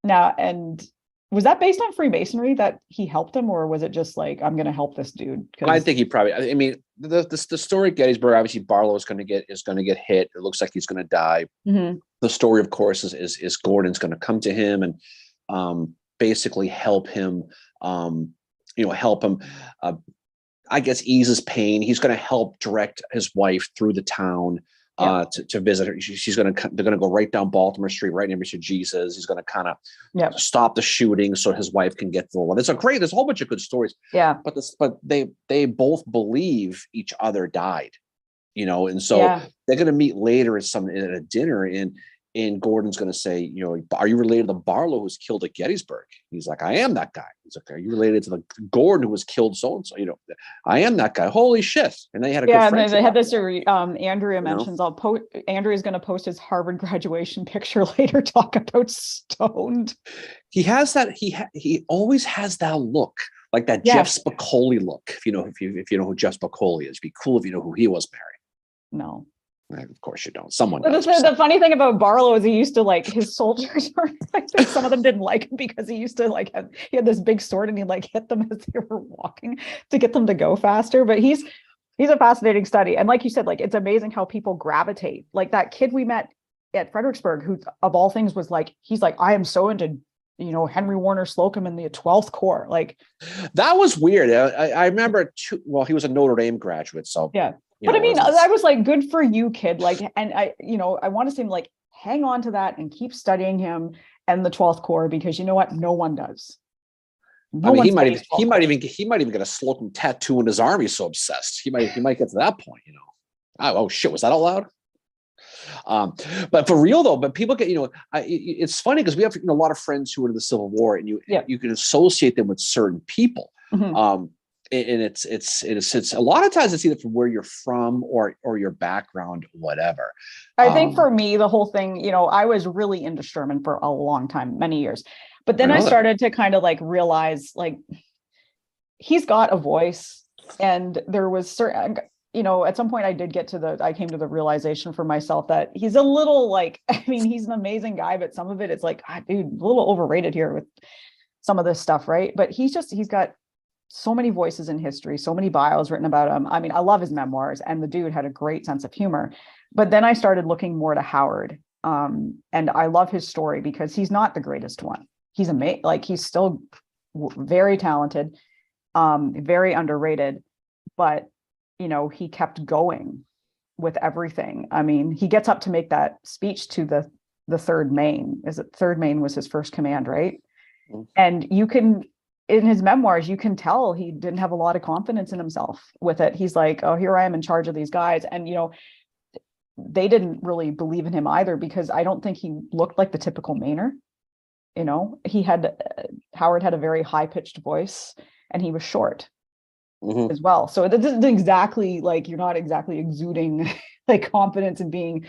now, and was that based on Freemasonry that he helped him, or was it just like, I'm going to help this dude? I think he probably, I mean, the story at Gettysburg, obviously Barlow is going to get hit. It looks like he's going to die. Mm-hmm. The story, of course, is Gordon's going to come to him and basically help him, I guess, ease his pain. He's going to help direct his wife through the town to visit her. They're going to go right down Baltimore Street, right near Mr. Jesus. He's going to kind of stop the shooting so his wife can get to the one. There's a whole bunch of good stories. Yeah. But they both believe each other died, and so they're going to meet later at a dinner, and Gordon's going to say, are you related to the Barlow who was killed at Gettysburg? He's like, I am that guy. He's like, are you related to the Gordon who was killed so-and-so? I am that guy. Holy shit. And they had a good friendship. Yeah, they had this, Andrea mentions, Andrea's going to post his Harvard graduation picture later, talk about stoned. He has that, he always has that look, like that Jeff Spicoli look. If you know who Jeff Spicoli is, it'd be cool if you know who he was, Mary. No. Of course you don't. Someone knows. The funny thing about Barlow is he used to, like, his soldiers were like, some of them didn't like him because he used to, like, he had this big sword and he'd like hit them as they were walking to get them to go faster. But he's a fascinating study. And like you said, like, it's amazing how people gravitate. Like that kid we met at Fredericksburg, who of all things was like, he's like, I am so into Henry Warner Slocum in the 12th Corps. Like, that was weird. I remember he was a Notre Dame graduate. So yeah. But I mean, I was like, good for you, kid. Like, and I want to see him like, hang on to that and keep studying him and the 12th Corps, because you know what? No one does. He might even get a Slocum tattoo in his arm. He's so obsessed. He might get to that point, Oh shit, was that allowed? But for real though, but people get, it's funny because we have a lot of friends who were in the Civil War, and you can associate them with certain people. Mm-hmm. And it's a lot of times it's either from where you're from or your background, whatever. I think for me, the whole thing, I was really into Sherman for a long time, many years, but then I started to kind of like realize, like, he's got a voice, and there was certain, at some point I came to the realization for myself that he's a little like, I mean, he's an amazing guy, but some of it, it's like, dude, a little overrated here with some of this stuff, right? But he's got so many voices in history, so many bios written about him. I mean, I love his memoirs, and the dude had a great sense of humor. But then I started looking more to Howard. And I love his story because he's not the greatest one. He's amazing. Like, he's still very talented, very underrated, but he kept going with everything. I mean, he gets up to make that speech to the Third Maine. Third Maine was his first command, right? Mm-hmm. And in his memoirs, you can tell he didn't have a lot of confidence in himself with it. He's like, oh, here I am in charge of these guys. And, they didn't really believe in him either, because I don't think he looked like the typical Mainer. Howard had a very high pitched voice, and he was short as well. So it isn't exactly like, you're not exactly exuding like confidence in being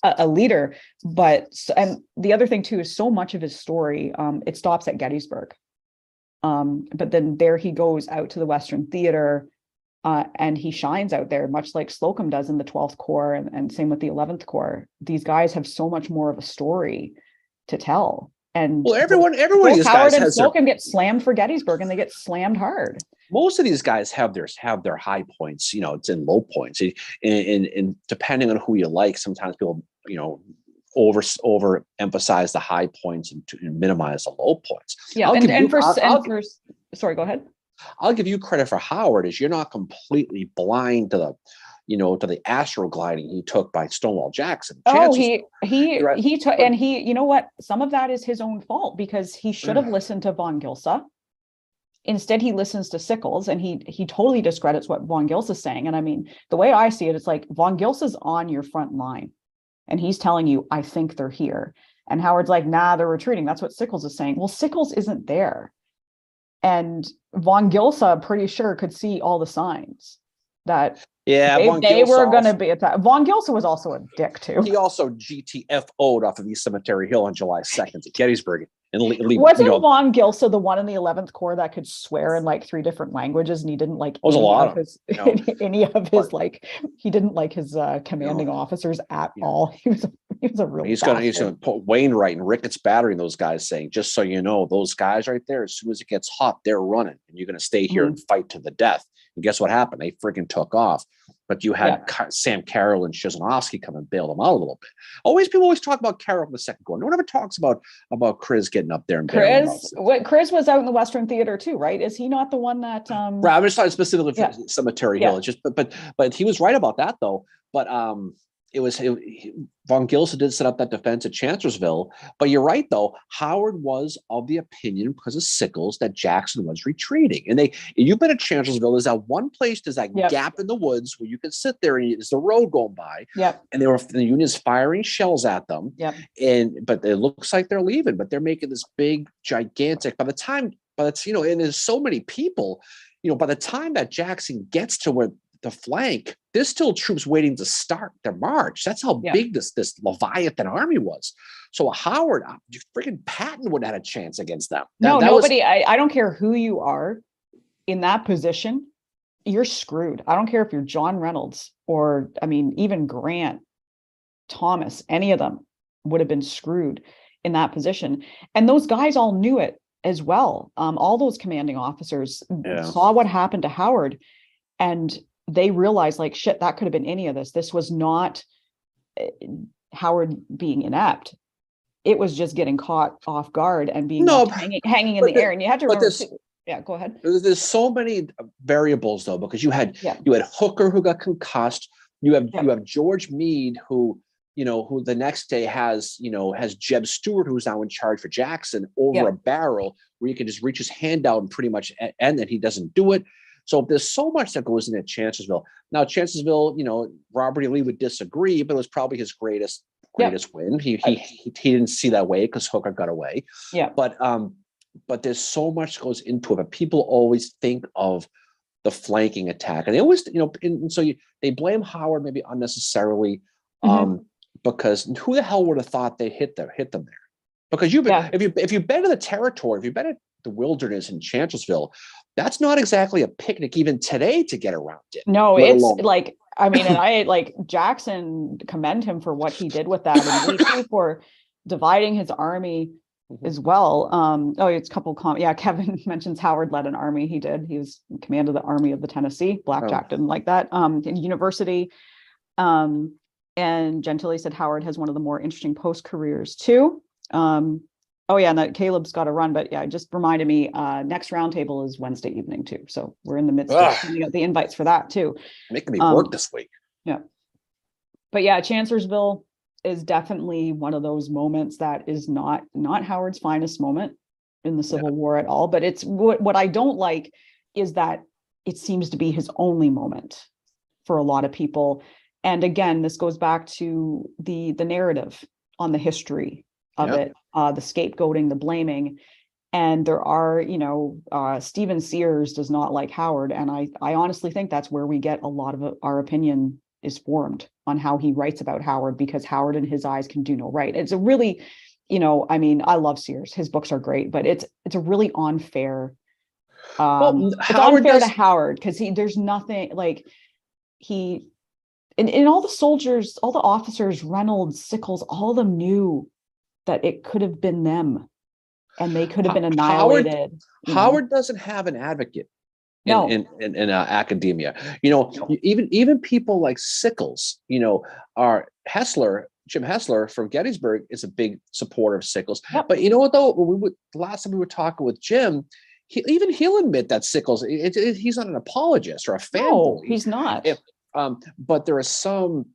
a leader. And the other thing too, is so much of his story, it stops at Gettysburg. But then there he goes out to the Western Theater, and he shines out there, much like Slocum does in the 12th Corps, and same with the 11th Corps. These guys have so much more of a story to tell. And well, everyone of these Howard guys and has Slocum get slammed for Gettysburg, and they get slammed hard. Most of these guys have their high points, it's in low points. And depending on who you like, sometimes people, over emphasize the high points and minimize the low points. Yeah. Sorry, go ahead. I'll give you credit for Howard, is you're not completely blind to the astrogliding he took by Stonewall Jackson. He took, and you know what? Some of that is his own fault, because he should have listened to von Gilsa. Instead, he listens to Sickles, and he totally discredits what von Gilsa is saying. And I mean, the way I see it, it's like von Gilsa's on your front line, and he's telling you, I think they're here. And Howard's like, nah, they're retreating. That's what Sickles is saying. Well, Sickles isn't there. And von Gilsa, pretty sure, could see all the signs that they were going to be attacked. Von Gilsa was also a dick too. He also GTFO'd off of East Cemetery Hill on July 2nd at Gettysburg. And wasn't von Gilsa the one in the 11th Corps that could swear in like 3 different languages, and he didn't like any of his like, he didn't like his commanding officers at all. He was a real he's gonna put Wainwright and Ricketts Battery and those guys, saying, just so you know, those guys right there, as soon as it gets hot, they're running, and you're gonna stay here and fight to the death. And guess what happened? They freaking took off. But you had Sam Carroll and Shizanovsky come and bail them out a little bit. People always talk about Carroll in the Second Corps. No one ever talks about Chris getting up there and Chris was out in the Western Theater too, right? Is he not the one that? Right, I'm just talking specifically for Cemetery Hill. It's just, but he was right about that though. But von Gilsa did set up that defense at Chancellorsville. But you're right though. Howard was of the opinion, because of Sickles, that Jackson was retreating. And you've been at Chancellorsville. There's that one place. There's that gap in the woods where you can sit there, and there's the road going by. Yep. And the Union's firing shells at them. Yep. But it looks like they're leaving. But they're making this big, gigantic. And there's so many people. By the time that Jackson gets to where the flank, there's still troops waiting to start their march. That's how big this Leviathan army was. So Howard, freaking Patton would have had a chance against them. Nobody. I don't care who you are in that position, you're screwed. I don't care if you're John Reynolds or, even Grant, Thomas, any of them would have been screwed in that position. And those guys all knew it as well. All those commanding officers saw what happened to Howard, and they realized, like, shit, that could have been any of this. This was not Howard being inept. It was just getting caught off guard and being hanging in the air. And you had to remember, go ahead. There's so many variables though, because you had Hooker, who got concussed. You have George Meade, who the next day has Jeb Stuart, who's now in charge for Jackson, over a barrel where you can just reach his hand out and pretty much end it. He doesn't do it. So there's so much that goes into Chancellorsville. Now, Chancellorsville, Robert E. Lee would disagree, but it was probably his greatest win. He didn't see that way because Hooker got away. Yeah. But there's so much goes into it. But people always think of the flanking attack, and they always, they blame Howard maybe unnecessarily, because who the hell would have thought they hit them there? Because if you've been to the territory, if you've been at the wilderness in Chancellorsville, that's not exactly a picnic even today to get around it. No, it's like, I mean, and I like Jackson, commend him for what he did with that, and Lee too for dividing his army as well. It's a couple Kevin mentions Howard led an army. He did. He was in command of the Army of the Tennessee. Blackjack didn't like that. In university. And Gentili said Howard has one of the more interesting post careers too. And that Caleb's got to run, but yeah, it just reminded me, next roundtable is Wednesday evening too. So we're in the midst of sending out the invites for that too. Making me work this week. Yeah. But yeah, Chancellorsville is definitely one of those moments that is not Howard's finest moment in the Civil War at all. But it's what I don't like is that it seems to be his only moment for a lot of people. And again, this goes back to the narrative on the history of it, the scapegoating, the blaming. And there are, Stephen Sears does not like Howard. And I honestly think that's where we get a lot of our opinion is formed on how he writes about Howard, because Howard in his eyes can do no right. It's a really, I love Sears. His books are great, but it's a really unfair. It's unfair to Howard because there's nothing like and all the soldiers, all the officers, Reynolds, Sickles, all of them knew that it could have been them and they could have been annihilated. Howard doesn't have an advocate in academia. Even people like Sickles, are Jim Hessler from Gettysburg is a big supporter of Sickles. Yep. But you know what though, last time we were talking with Jim, he'll admit that Sickles, he's not an apologist or a fan. No, he's not. But there are some,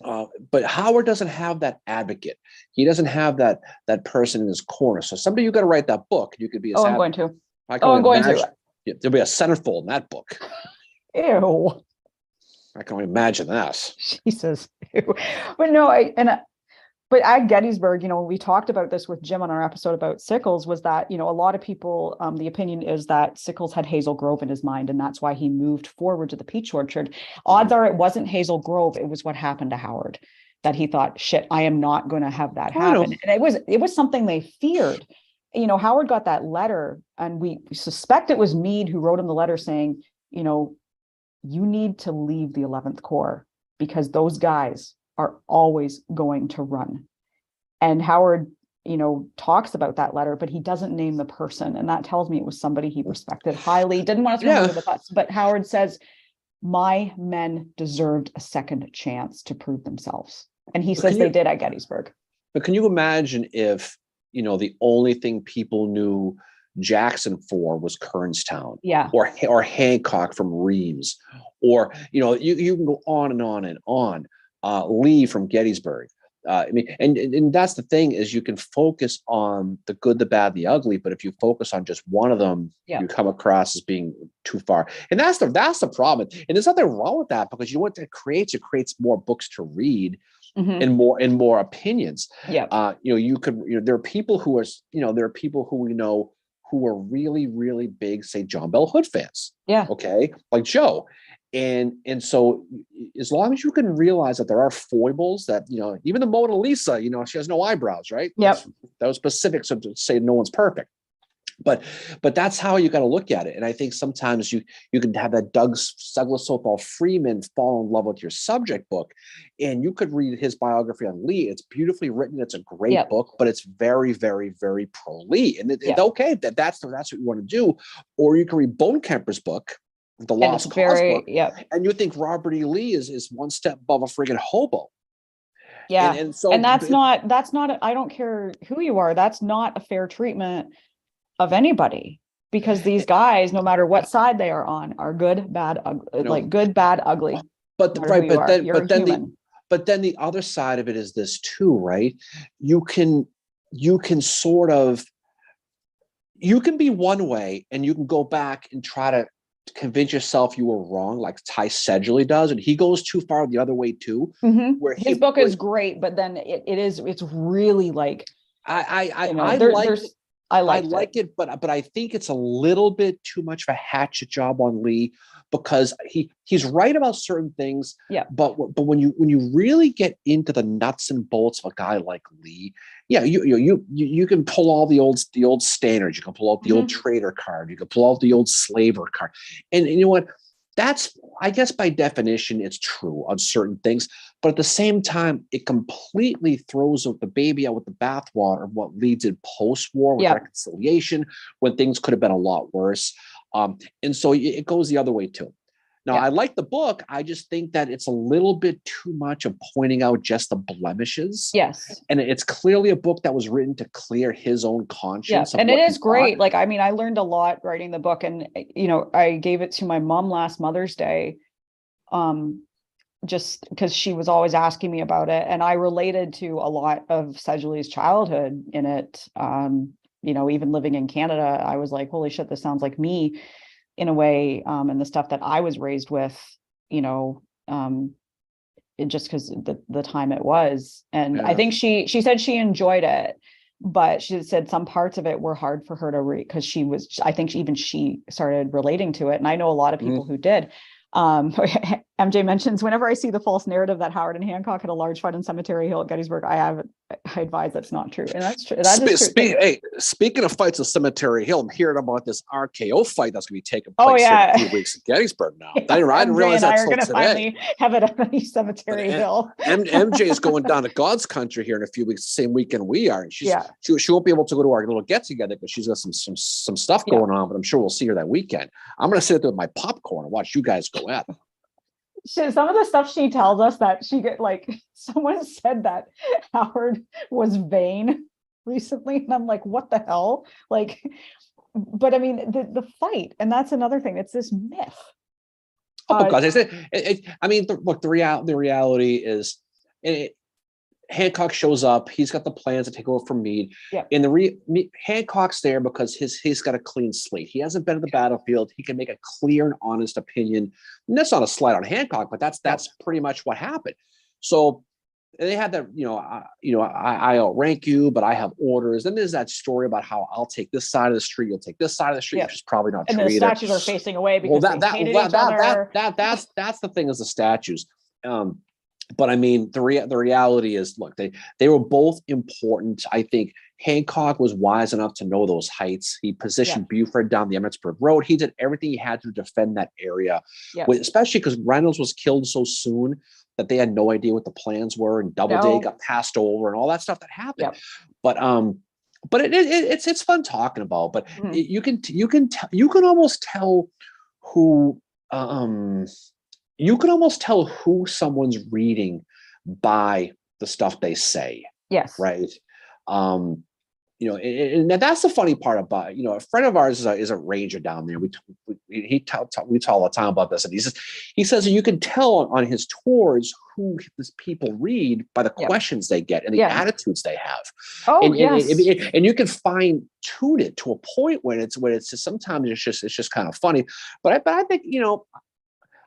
but Howard doesn't have that advocate. He doesn't have that person in his corner. So someday you got to write that book. You could be. I'm going to. I'm going to. There'll be a centerfold in that book. Ew. I can only imagine that. Jesus. Ew. But no, but at Gettysburg, we talked about this with Jim on our episode about Sickles, was that, a lot of people, the opinion is that Sickles had Hazel Grove in his mind, and that's why he moved forward to the Peach Orchard. Odds are it wasn't Hazel Grove. It was what happened to Howard, that he thought, shit, I am not going to have that happen. And it was something they feared. Howard got that letter, and we suspect it was Meade who wrote him the letter saying, you need to leave the 11th Corps because those guys are always going to run. And Howard, talks about that letter, but he doesn't name the person. And that tells me it was somebody he respected highly, didn't want to throw him under the bus. But Howard says, my men deserved a second chance to prove themselves. And he says they did at Gettysburg. But can you imagine if, the only thing people knew Jackson for was Kernstown, or Hancock from Reeves, or, you can go on and on and on. Lee from Gettysburg. And that's the thing is you can focus on the good, the bad, the ugly, but if you focus on just one of them, you come across as being too far. And that's the problem. And there's nothing wrong with that, because what that creates, it creates more books to read and more opinions. Yeah. There are people who are, there are people who we know who are really, really big, say, John Bell Hood fans. Yeah. Okay. Like Joe. And so as long as you can realize that there are foibles that, even the Mona Lisa, she has no eyebrows, right? Yep. That was specific. So to say no one's perfect, but that's how you got to look at it. And I think sometimes you can have that Douglas Sothall Freeman fall in love with your subject book, and you could read his biography on Lee. It's beautifully written. It's a great book, but it's very, very, very pro Lee. And it's okay, that's what you want to do. Or you can read Bone Kemper's book, The Lost Cause book, and you think Robert E. Lee is one step above a friggin' hobo. Yeah. And that's not, I don't care who you are, that's not a fair treatment of anybody, because these guys, no matter what side they are on, are good, bad, ugly, good, bad, ugly. But then the other side of it is this too, right? You can be one way, and you can go back and try to convince yourself you were wrong, like Ty Sedgley does, and he goes too far the other way too. Where his book is great, but then it's really like I like it, but I think it's a little bit too much of a hatchet job on Lee, because he's right about certain things. Yeah. But when you really get into the nuts and bolts of a guy like Lee, you can pull all the old standards. You can pull out the old trader card. You can pull out the old slaver card. And you know what? that's, I guess by definition, it's true on certain things. But at the same time, it completely throws out the baby out with the bathwater of what leads in post-war with Yeah. reconciliation, when things could have been a lot worse. And so it goes the other way too. Now, Yeah. I like the book. I just think that it's a little bit too much of pointing out just the blemishes. Yes. And it's clearly a book that was written to clear his own Yeah. conscience. And it is great. Like, I mean, I learned a lot writing the book, and, you know, I gave it to my mom last Mother's Day. Just because she was always asking me about it, and I related to a lot of Sejuli's childhood in it. You know, even living in Canada, I was like, holy shit, this sounds like me in a way, and the stuff that I was raised with, you know, just because the time it was. And I think she said she enjoyed it, but she said some parts of it were hard for her to read because I think even she started relating to it. And I know a lot of people who did. MJ mentions, whenever I see the false narrative that Howard and Hancock had a large fight in Cemetery Hill at Gettysburg, I advise that's not true. And that's true. That is true. Hey, speaking of fights at Cemetery Hill, I'm hearing about this RKO fight that's going to be taking place in a few weeks in Gettysburg now. Yeah, I didn't realize that until today. Finally have it at Cemetery Hill. MJ is going down to God's country here in a few weeks, the same weekend we are. And she won't be able to go to our little get together because she's got some stuff going on, but I'm sure we'll see her that weekend. I'm going to sit there with my popcorn and watch you guys go at it. Some of the stuff she tells us, that she get, like, someone said that Howard was vain recently, and I'm like, what the hell? Like, but I mean, the fight, and that's another thing. It's this myth. Oh, because I said, I mean, look, the reality is, Hancock shows up. He's got the plans to take over from Meade. Yeah. And Hancock's there because he's got a clean slate. He hasn't been to the battlefield. He can make a clear and honest opinion. And that's not a slight on Hancock, but that's pretty much what happened. So they had that, I outrank you, but I have orders. Then there's that story about how I'll take this side of the street, you'll take this side of the street, which is probably not true. And the statues are facing away because they hated each other. That's the thing, is the statues. But I mean, the reality is, look, they were both important. I think Hancock was wise enough to know those heights. He positioned Buford down the Emmitsburg Road. He did everything he had to defend that area, especially because Reynolds was killed so soon that they had no idea what the plans were, and Doubleday got passed over and all that stuff that happened. But it's fun talking about. But you can almost tell who. You can almost tell who someone's reading by the stuff they say. Yes. Right. And that's the funny part about, a friend of ours is a ranger down there. We talk all the time about this. And he says you can tell on his tours who these people read by the questions they get and the attitudes they have. Oh, and you can fine tune it to a point when it's just, sometimes it's just kind of funny. But I think,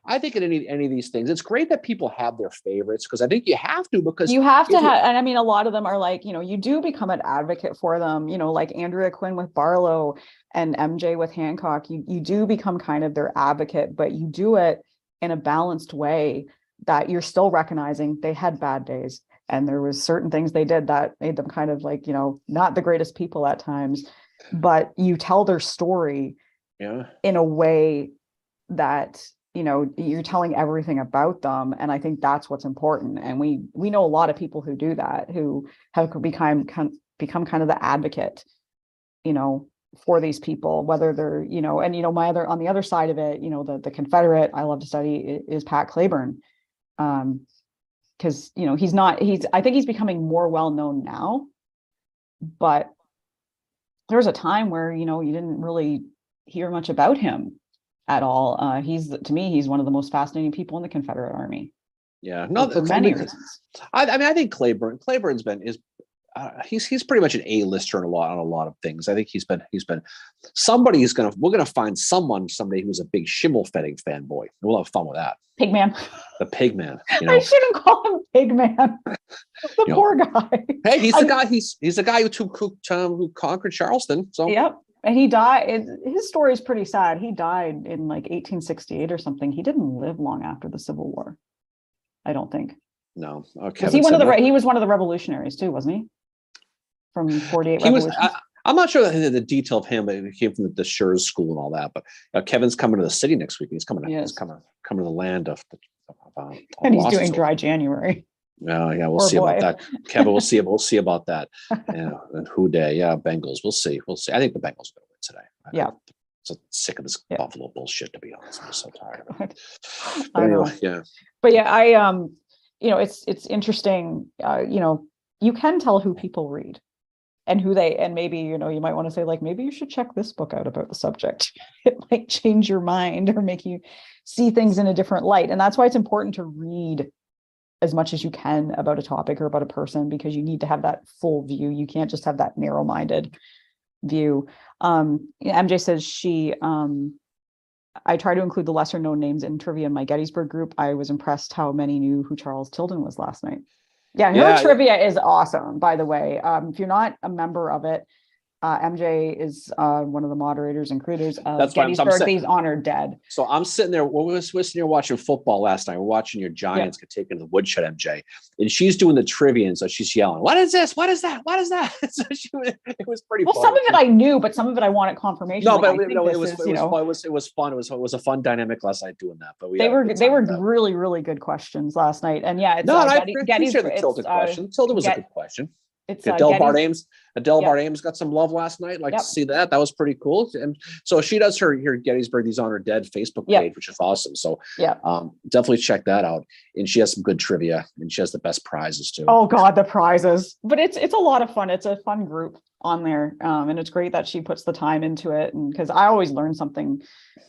I think in any of these things, it's great that people have their favorites, because I think you have to, because you have to have, and I mean, a lot of them are like, you do become an advocate for them, like Andrea Quinn with Barlow and MJ with Hancock. You do become kind of their advocate, but you do it in a balanced way that you're still recognizing they had bad days. And there was certain things they did that made them kind of like, not the greatest people at times, but you tell their story in a way that, you're telling everything about them. And I think that's what's important. And we know a lot of people who do that, who have become kind of the advocate, for these people, whether they're, on the other side of it, the Confederate I love to study is Pat Claiborne. Because, I think he's becoming more well-known now, but there was a time where, you didn't really hear much about him at all. To me, he's one of the most fascinating people in the Confederate Army. Yeah, no, for many reasons. I think Claiborne's he's pretty much an A-lister on a lot of things. I think we're gonna find someone someday who's a big Schimmelfetting fanboy. We'll have fun with that. Pigman. The Pigman. I shouldn't call him Pigman. The poor guy. Hey, he's the guy. He's the guy who conquered Charleston. So yep. And he died. His story is pretty sad. He died in like 1868 or something. He didn't live long after the Civil War, I don't think. No. Okay. He was one of the revolutionaries too, wasn't he? From 48 Revolutions. I'm not sure the detail of him, but it came from the Schurz school and all that. But Kevin's coming to the city next week. He's coming. He's coming to the land of and he's doing dry January. Yeah, we'll see about that. Kevin, we'll see about that. Yeah, and who day? Yeah, Bengals. We'll see. I think the Bengals are going to win today. I'm so sick of this Buffalo bullshit, to be honest. I'm so tired of it. But anyway, yeah. But yeah, I it's interesting. You can tell who people read and maybe, you might want to say, like, maybe you should check this book out about the subject. It might change your mind or make you see things in a different light. And that's why it's important to read as much as you can about a topic or about a person, because you need to have that full view. You can't just have that narrow-minded view. MJ says I try to include the lesser known names in trivia in my Gettysburg group. I was impressed how many knew who Charles Tilden was last night. Yeah, her trivia is awesome, by the way. If you're not a member of it, MJ is one of the moderators and creators of Gettysburg, These Honored Dead. So I'm sitting there, we were sitting here watching football last night. We're watching your Giants get taken to the woodshed, MJ. And she's doing the trivia, and so she's yelling, "What is this? What is that? What is that?" So it was pretty funny. Some of it I knew, but some of it I wanted confirmation. No, but it was fun. It was a fun dynamic last night doing that. But they were really, really good questions last night. And yeah, it's I appreciate the Tilden question. Tilden was a good question. It's Adele Bart Ames. Bart Ames got some love last night. To see that. That was pretty cool. And so she does her Gettysburg These Honored Dead Facebook page, which is awesome. So definitely check that out. And she has some good trivia, and she has the best prizes too. Oh God, the prizes! But it's a lot of fun. It's a fun group on there, and it's great that she puts the time into it. And because I always learn something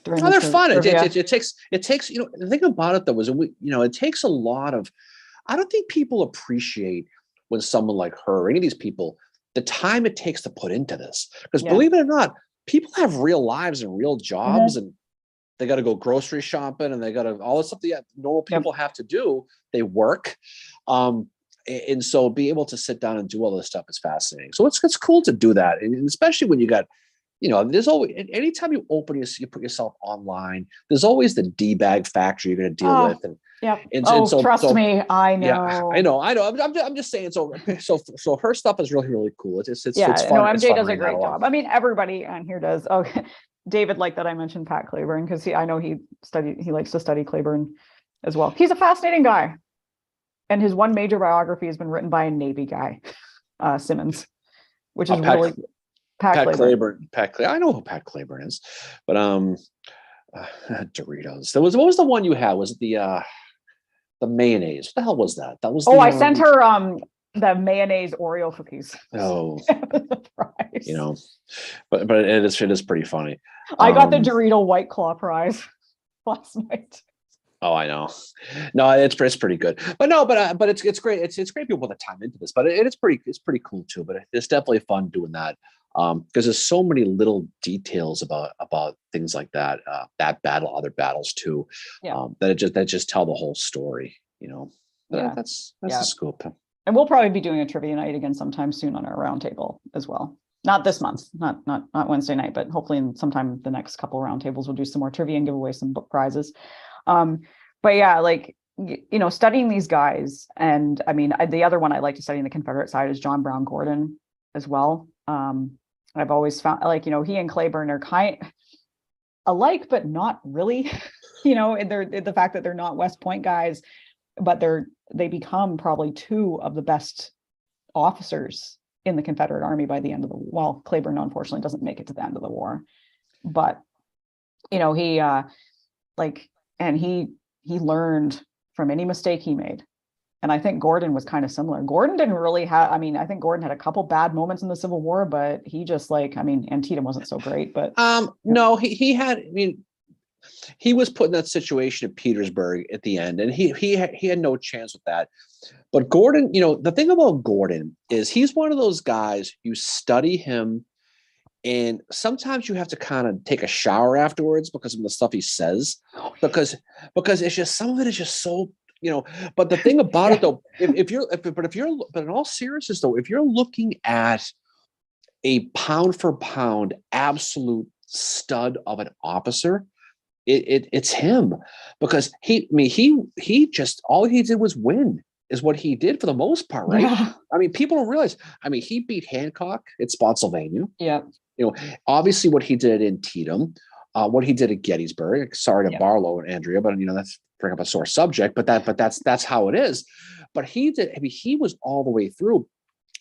during. Oh, they're fun. It takes. The thing about it though is it takes a lot of. I don't think people appreciate when someone like her or any of these people, the time it takes to put into this. Because believe it or not, people have real lives and real jobs, and they got to go grocery shopping, and they got to all the stuff that normal people have to do. They work. And so be able to sit down and do all this stuff is fascinating. So it's cool to do that. And especially when you got, there's always, anytime you you put yourself online, there's always the D-bag factor you're going to deal with. And trust me, I know. Yeah, I know. I'm just saying. So her stuff is really, really cool. It's fun. MJ does a great job. I mean, everybody on here does. Okay, David liked that I mentioned Pat Claiborne because I know he likes to study Claiborne as well. He's a fascinating guy, and his one major biography has been written by a Navy guy, Simmons, which is really Pat Claiborne. I know who Pat Claiborne is, but Doritos. What was the one you had? Was it the mayonnaise? What the hell was that? That was. I sent her the mayonnaise Oreo cookies. Oh, but it is pretty funny. I got the Dorito White Claw prize last night. Oh, I know. No, it's pretty good. But it's great. It's great people put the time into this. But it's pretty cool too. But it's definitely fun doing that. Because there's so many little details about things like that, that battle, other battles too, that just tell the whole story. That's the scoop. And we'll probably be doing a trivia night again sometime soon on our roundtable as well. Not this month, not Wednesday night, but hopefully sometime the next couple of roundtables we'll do some more trivia and give away some book prizes. But yeah, studying these guys, and I mean, the other one I like to study in the Confederate side is John Brown Gordon as well. I've always found he and Claiborne are kind alike, but not really, they're the fact that they're not West Point guys, but they become probably two of the best officers in the Confederate Army by the end of Claiborne unfortunately doesn't make it to the end of the war, but he learned from any mistake he made. And I think Gordon was kind of similar. Gordon didn't really have, I think Gordon had a couple bad moments in the Civil War, but he just Antietam wasn't so great, but. No, he had, he was put in that situation at Petersburg at the end, and he had no chance with that. But Gordon, the thing about Gordon is he's one of those guys, you study him, and sometimes you have to kind of take a shower afterwards because of the stuff he says, because it's just, some of it is just so, but the thing about it though, but in all seriousness though, if you're looking at a pound for pound absolute stud of an officer, it's him, because he just, all he did was win. is what he did for the most part, right? Yeah. I mean, people don't realize. I mean, he beat Hancock at Spotsylvania. Yeah. You know, obviously what he did in Tatum, what he did at Gettysburg. Sorry to Yeah. Barlow and Andrea, but that's bring up a sore subject. But that's how it is. But he did. I mean, he was all the way through.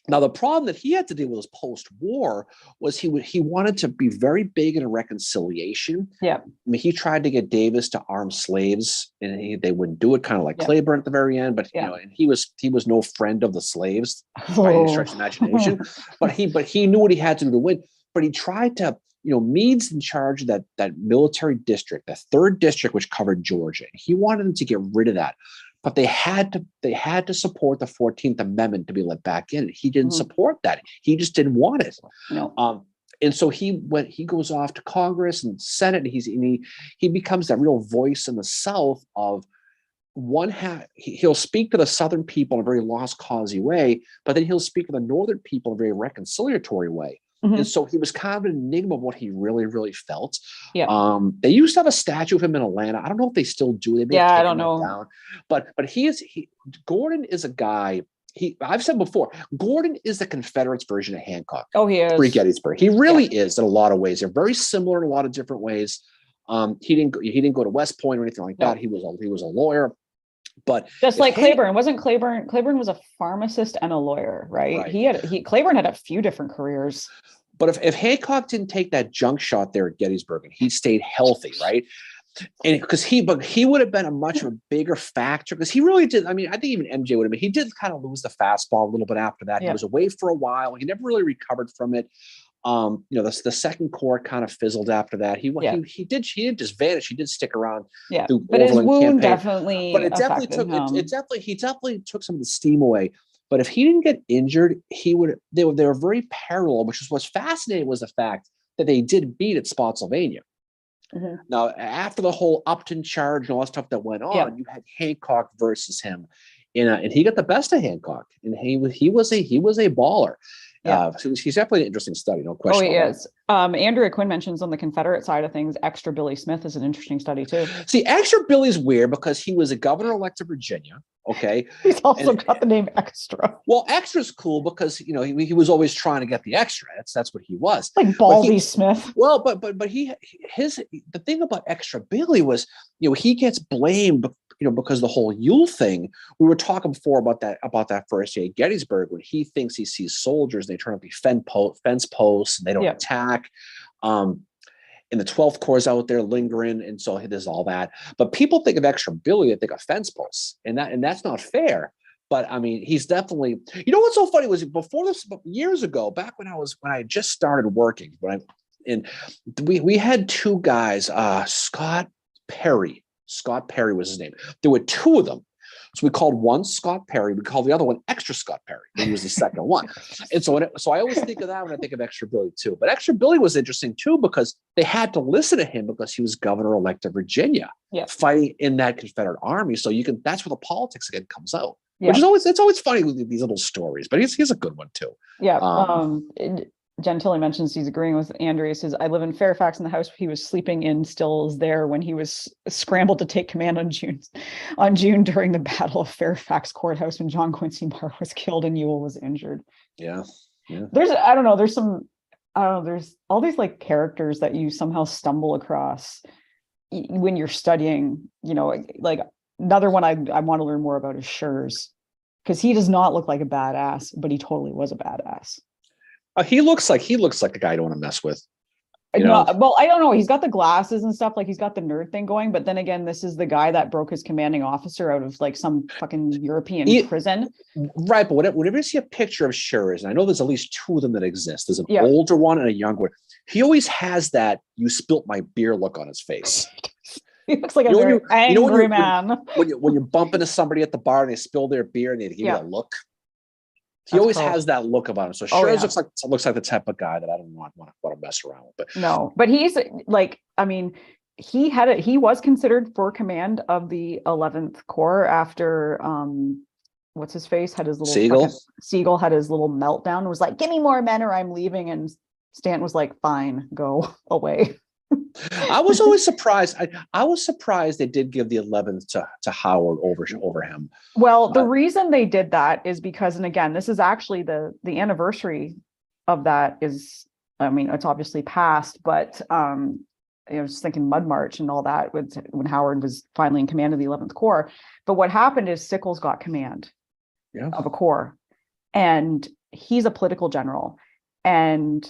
Now, the problem that he had to deal with post-war was he wanted to be very big in reconciliation. Yeah. I mean, he tried to get Davis to arm slaves, and they wouldn't do it. Kind of like Yeah. Claiborne at the very end, but Yeah. and he was no friend of the slaves by any stretch of imagination. but he knew what he had to do to win. But he tried to. Meade's in charge of that military district, the 3rd district, which covered Georgia. He wanted them to get rid of that. But they had to support the 14th Amendment to be let back in. He didn't support that. He just didn't want it. No. And so he goes off to Congress and Senate, and he becomes that real voice in the South of he'll speak to the Southern people in a very lost cause-y way, but then he'll speak to the Northern people in a very reconciliatory way. And so he was kind of an enigma of what he really, really felt. Yeah. They used to have a statue of him in Atlanta. I don't know if they still do. They may have I taken don't know. that down. But Gordon is a guy. I've said before, Gordon is the Confederates version of Hancock. Oh, he is. Pre-Gettysburg. He really is in a lot of ways. They're very similar in a lot of different ways. He didn't go to West Point or anything like that. He was a lawyer. But just like Claiborne, wasn't Claiborne was a pharmacist and a lawyer, right? Claiborne had a few different careers. But if Hancock didn't take that junk shot there at Gettysburg and he stayed healthy, right? And because he would have been a much of a bigger factor, because he really did. I mean, I think even MJ would have been. He did kind of lose the fastball a little bit after that. He was away for a while. He never really recovered from it. The Second Corps kind of fizzled after that. He did just vanish. He did stick around. Yeah, but his wound definitely. But it definitely took some of the steam away. But if he didn't get injured, they were very parallel, which is what's fascinating was the fact that they did beat at Spotsylvania. Mm-hmm. Now, after the whole Upton charge and all that stuff that went on, you had Hancock versus him, and he got the best of Hancock, and he was a baller. Yeah. So he's definitely an interesting study, no question. Oh, he is. Andrea Quinn mentions on the Confederate side of things, Extra Billy Smith is an interesting study too. See, Extra Billy's weird because he was a governor-elect of Virginia. Okay. He's also got the name Extra. Well, Extra's cool because he was always trying to get the extra. That's what he was. Like Baldy Smith. Well, but the thing about Extra Billy was, he gets blamed, because the whole Yule thing. We were talking before about that first day at Gettysburg when he thinks he sees soldiers and they turn out to be fence posts and they don't attack. And the 12th Corps out there lingering, and so there's all that. But people think of Extra Billy, they think of fence posts, and that's not fair. But I mean, he's definitely. What's so funny was before this, years ago, back when I just started working, we had two guys, Scott Perry. Scott Perry was his name. There were two of them. So we called one Scott Perry. We called the other one Extra Scott Perry. He was the second one. And so I always think of that when I think of Extra Billy too. But Extra Billy was interesting too because they had to listen to him because he was governor-elect of Virginia, fighting in that Confederate army. So that's where the politics again comes out. Yeah. Which is it's always funny with these little stories. But he's a good one too. Yeah. Gentili mentions he's agreeing with Andrea. Says, I live in Fairfax, and the house he was sleeping in still is there when he was scrambled to take command on June during the Battle of Fairfax Courthouse when John Quincy Marr was killed and Ewell was injured. Yeah. There's all these like characters that you somehow stumble across when you're studying, like another one I want to learn more about is Schurz, because he does not look like a badass, but he totally was a badass. He looks like a guy I don't want to mess with. No, well, I don't know. He's got the glasses and stuff. Like he's got the nerd thing going. But then again, this is the guy that broke his commanding officer out of like some fucking European prison. Right. But whenever you see a picture of Schurz, and I know there's at least two of them that exist. There's an older one and a younger one. He always has that "you spilt my beer" look on his face. He looks like a very angry man. When you bump into somebody at the bar and they spill their beer and they give you that look. He always has that look about him. So Schurz looks like the type of guy that I don't want to mess around with. But no, but he's like, I mean, he was considered for command of the 11th Corps after what's his face had his little Siegel had his little meltdown and was like, give me more men or I'm leaving. And Stanton was like, fine, go away. I was always surprised. I was surprised they did give the 11th to Howard over him. Well, the reason they did that is because, and again, this is actually the anniversary of that is, I mean, it's obviously past, but I was thinking Mud March and all that when Howard was finally in command of the 11th Corps. But what happened is Sickles got command of a corps, and he's a political general. And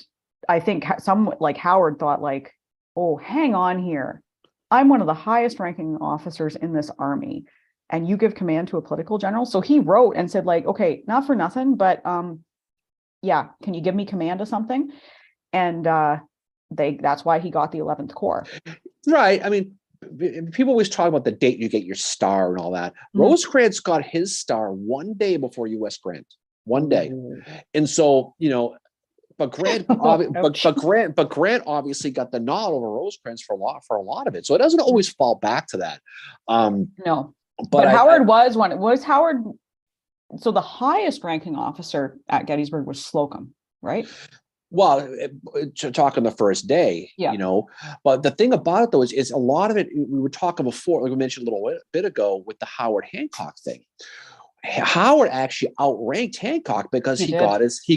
I think some like Howard thought like, oh, hang on here. I'm one of the highest ranking officers in this army, and you give command to a political general. So he wrote and said like, okay, not for nothing, but yeah, can you give me command of something? And that's why he got the 11th Corps. Right. I mean, people always talk about the date you get your star and all that. Rosecrans got his star one day before U.S. Grant, one day. And so, but Grant, but Grant obviously got the nod over Rosecrans for a lot of it. So it doesn't always fall back to that. No, but Howard was Howard. So the highest ranking officer at Gettysburg was Slocum, right? Well, to talk on the first day, but the thing about it though is a lot of it, we were talking before, like we mentioned a little bit ago with the Howard Hancock thing. Howard actually outranked Hancock because he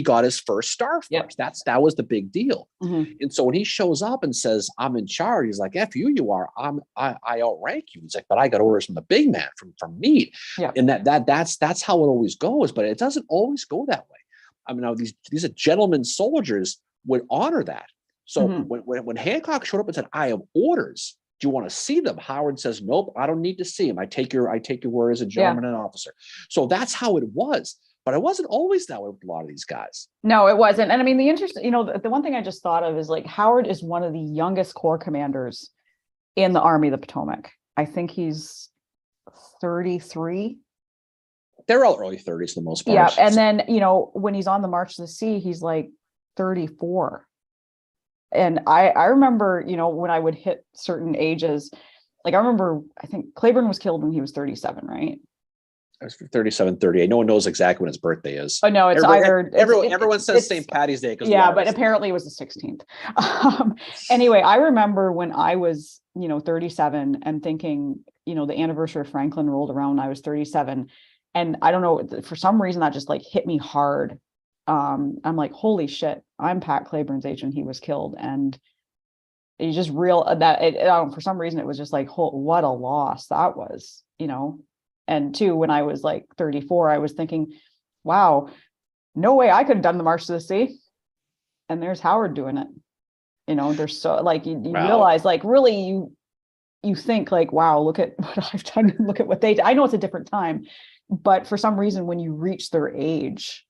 got his first star first. Yep. That was the big deal. Mm-hmm. And so when he shows up and says, I'm in charge, he's like, F you are. I outrank you. He's like, but I got orders from the big man, from Meade. Yeah. And that's how it always goes, but it doesn't always go that way. I mean, now these are gentlemen soldiers would honor that. So when Hancock showed up and said, I have orders, do you want to see them? Howard says, nope, I don't need to see them. I take your word as a gentleman and officer. So that's how it was. But it wasn't always that way with a lot of these guys. No, it wasn't. And I mean, the interesting, the one thing I just thought of is like Howard is one of the youngest Corps commanders in the Army of the Potomac. I think he's 33. They're all early 30s for the most part. Yeah. And then, when he's on the March to the Sea, he's like 34. And I remember, when I would hit certain ages, like I remember, I think Claiborne was killed when he was 37, right? I was 37, 38. No one knows exactly when his birthday is. Oh, no, it's everyone says St. Patty's Day. Yeah, but apparently it was the 16th. Anyway, I remember when I was, 37 and thinking, the anniversary of Franklin rolled around when I was 37. And I don't know, for some reason that just like hit me hard. I'm like, holy shit, I'm Pat Claiborne's age and he was killed. And you just for some reason it was just like, what a loss that was, And two, when I was like 34, I was thinking, wow, no way I could have done the March to the Sea. And there's Howard doing it. There's so like, you realize like really you think like, wow, look at what I've done. Look at what they did. I know it's a different time, but for some reason, when you reach their age,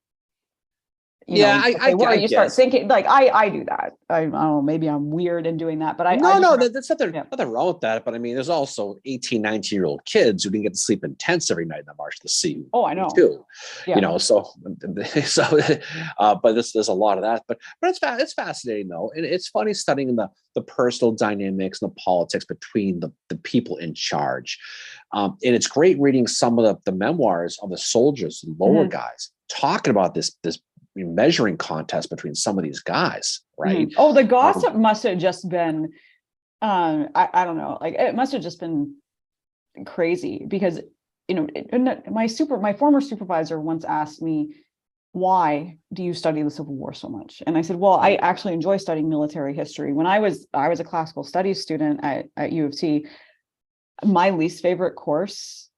you start thinking like I do that. I don't know, maybe I'm weird in doing that, but that's nothing wrong with that. But I mean, there's also 18, 19-year-old kids who didn't get to sleep in tents every night in the March to the Sea. Oh, I know. Too. Yeah. So but there's a lot of that. But it's fascinating though, and it's funny studying the personal dynamics and the politics between the people in charge. And it's great reading some of the memoirs of the soldiers, the lower guys, talking about this measuring contest between some of these guys, right? Oh, the gossip must have just been I don't know, like it must have just been crazy because my former supervisor once asked me, why do you study the Civil War so much? And I said, well, I actually enjoy studying military history. When I was a classical studies student at U of T, my least favorite courses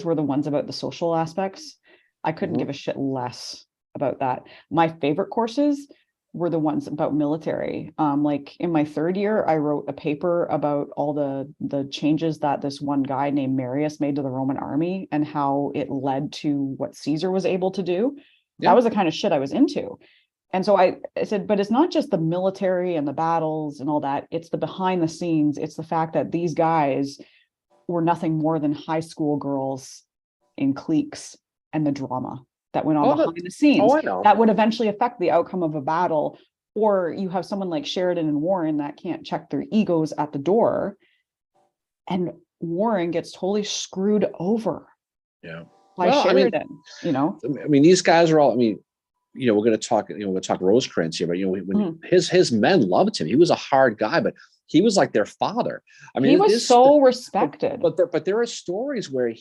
were the ones about the social aspects. I couldn't give a shit less about that. My favorite courses were the ones about military. Like in my third year, I wrote a paper about all the changes that this one guy named Marius made to the Roman army and how it led to what Caesar was able to do. Yeah. That was the kind of shit I was into. And so I said, but it's not just the military and the battles and all that. It's the behind the scenes. It's the fact that these guys were nothing more than high school girls in cliques and the drama that went on behind the scenes that would eventually affect the outcome of a battle. Or you have someone like Sheridan and Warren that can't check their egos at the door. And Warren gets totally screwed over by Sheridan, I mean, these guys are all, we're going to talk, we'll talk Rosecrans here, but when his men loved him. He was a hard guy, but he was like their father. I mean, He was this, so respected. but there are stories where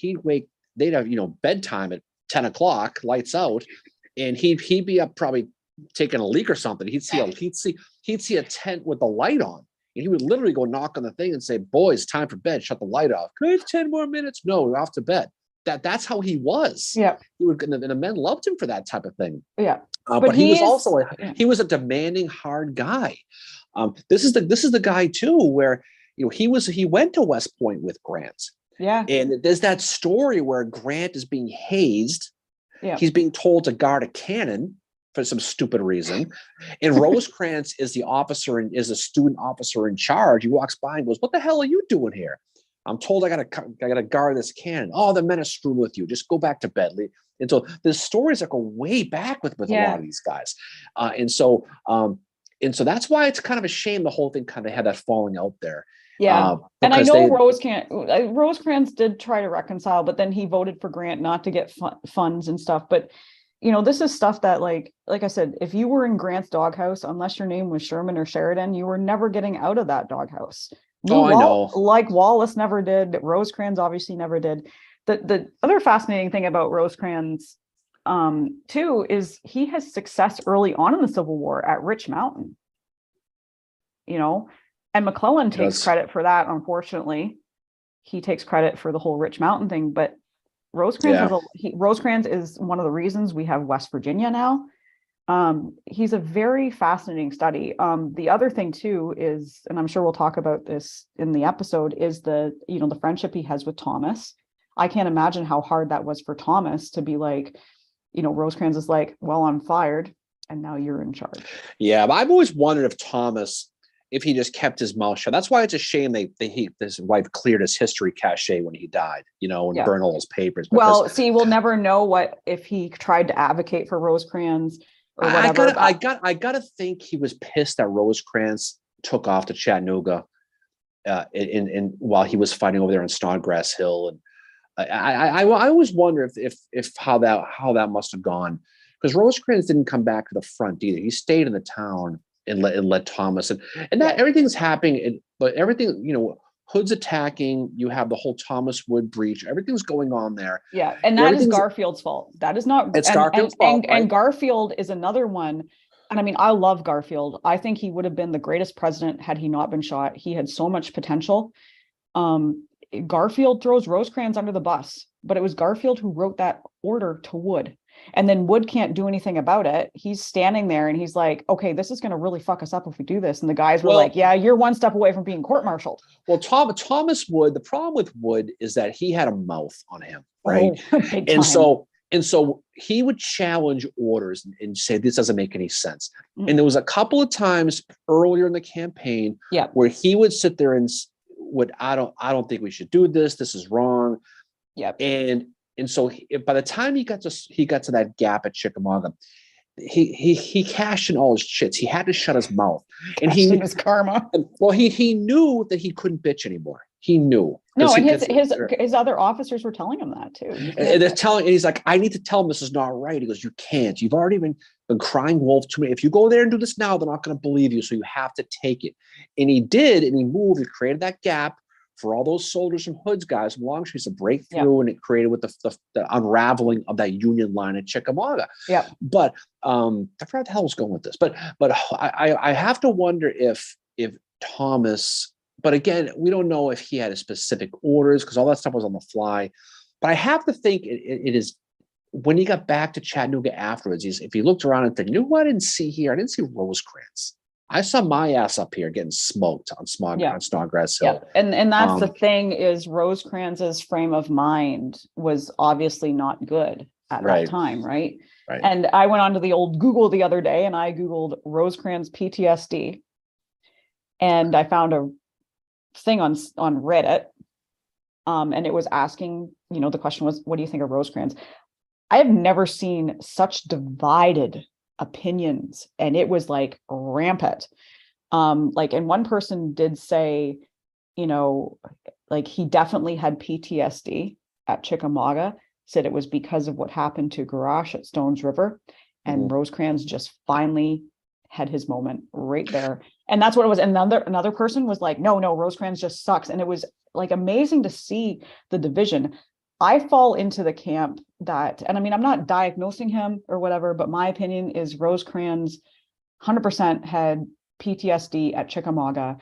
they'd have, bedtime at 10 o'clock, lights out, and he'd be up probably taking a leak or something. He'd see a tent with the light on. And he would literally go knock on the thing and say, "Boys, time for bed. Shut the light off. Can I have 10 more minutes? No, we're off to bed." That's how he was. Yeah. And the men loved him for that type of thing. Yeah. But he was also he was a demanding, hard guy. This is the guy too, where he went to West Point with Grant. Yeah. And there's that story where Grant is being hazed. Yeah. He's being told to guard a cannon for some stupid reason. And Rosecrans is the officer and is a student officer in charge. He walks by and goes, "What the hell are you doing here? I'm told I gotta guard this cannon. Oh, the men are screwing with you. Just go back to bed." And so there's stories that go way back with a lot of these guys. And so that's why it's kind of a shame the whole thing kind of had that falling out there. Yeah. And I know Rosecrans did try to reconcile, but then he voted for Grant not to get funds and stuff. But this is stuff that, like I said, if you were in Grant's doghouse, unless your name was Sherman or Sheridan, you were never geting out of that doghouse. I know. Like Wallace never did. Rosecrans obviously never did. The other fascinating thing about Rosecrans, too, is he has success early on in the Civil War at Rich Mountain. And McClellan takes credit for that. Unfortunately, he takes credit for the whole Rich Mountain thing, but Rosecrans is one of the reasons we have West Virginia now. He's a very fascinating study. The other thing too is, and I'm sure we'll talk about this in the episode, is the friendship he has with Thomas. I can't imagine how hard that was for Thomas to be like, Rosecrans is like, "Well, I'm fired, and now you're in charge." Yeah, but I've always wondered if he just kept his mouth shut. That's why it's a shame his wife cleared his history cache when he died, and burned all his papers. Well, see, we'll never know if he tried to advocate for Rosecrans or whatever. I gotta think he was pissed that Rosecrans took off to Chattanooga in while he was fighting over there in Snodgrass Hill. And I always wonder if how that must have gone, because Rosecrans didn't come back to the front either. He stayed in the town and let Thomas and that everything's happening, but everything, Hood's attacking, you have the whole Thomas Wood breach, everything's going on there. Yeah, and that is Garfield's fault. That is not. It's Garfield's fault, right? And Garfield is another one. And I mean, I love Garfield. I think he would have been the greatest president had he not been shot. He had so much potential. Garfield throws Rosecrans under the bus, but it was Garfield who wrote that order to Wood. And then Wood can't do anything about it. He's standing there and he's like, "Okay, this is going to really fuck us up if we do this." And the guys were like, "Yeah, you're one step away from being court-martialed." Well, Thomas Wood, the problem with Wood is that he had a mouth on him, right? Big time. And so he would challenge orders and say, "This doesn't make any sense." Mm-hmm. And there was a couple of times earlier in the campaign where he would sit there and I don't think we should do this. This is wrong. Yeah. And so by the time he got to that gap at Chickamauga, he cashed in all his chits. He had to shut his mouth, and his karma. He knew that he couldn't bitch anymore. He knew. No, and his other officers were telling him that too. And he's like, "I need to tell him this is not right." He goes, "You can't. You've already been crying wolf to me. If you go there and do this now, they're not going to believe you. So you have to take it." And he did, and he moved. He created that gap for all those soldiers from Hood's guys from Longstreet to break through, and it created with the unraveling of that Union line at Chickamauga. Yeah. But I forgot what the hell I was going with this. But I have to wonder if Thomas. But again, we don't know if he had a specific orders because all that stuff was on the fly. But I have to think it is when he got back to Chattanooga afterwards. If he looked around and said, "You know what I didn't see here? I didn't see Rosecrans. I saw my ass up here getting smoked on Snodgrass Hill." Yeah. And that's the thing is Rosecrans's frame of mind was obviously not good at that time, right? Right. And I went onto the old Google the other day and I Googled Rosecrans PTSD, and I found a thing on Reddit, and it was asking, the question was, "What do you think of Rosecrans?" I have never seen such divided opinions, and it was like rampant. And one person did say, like he definitely had PTSD at Chickamauga, said it was because of what happened to Garash at Stones River, and Rosecrans just finally had his moment right there. And that's what it was. And another person was like, no, Rosecrans just sucks. And it was like amazing to see the division. I fall into the camp that, and I mean, I'm not diagnosing him or whatever, but my opinion is Rosecrans 100% had PTSD at Chickamauga,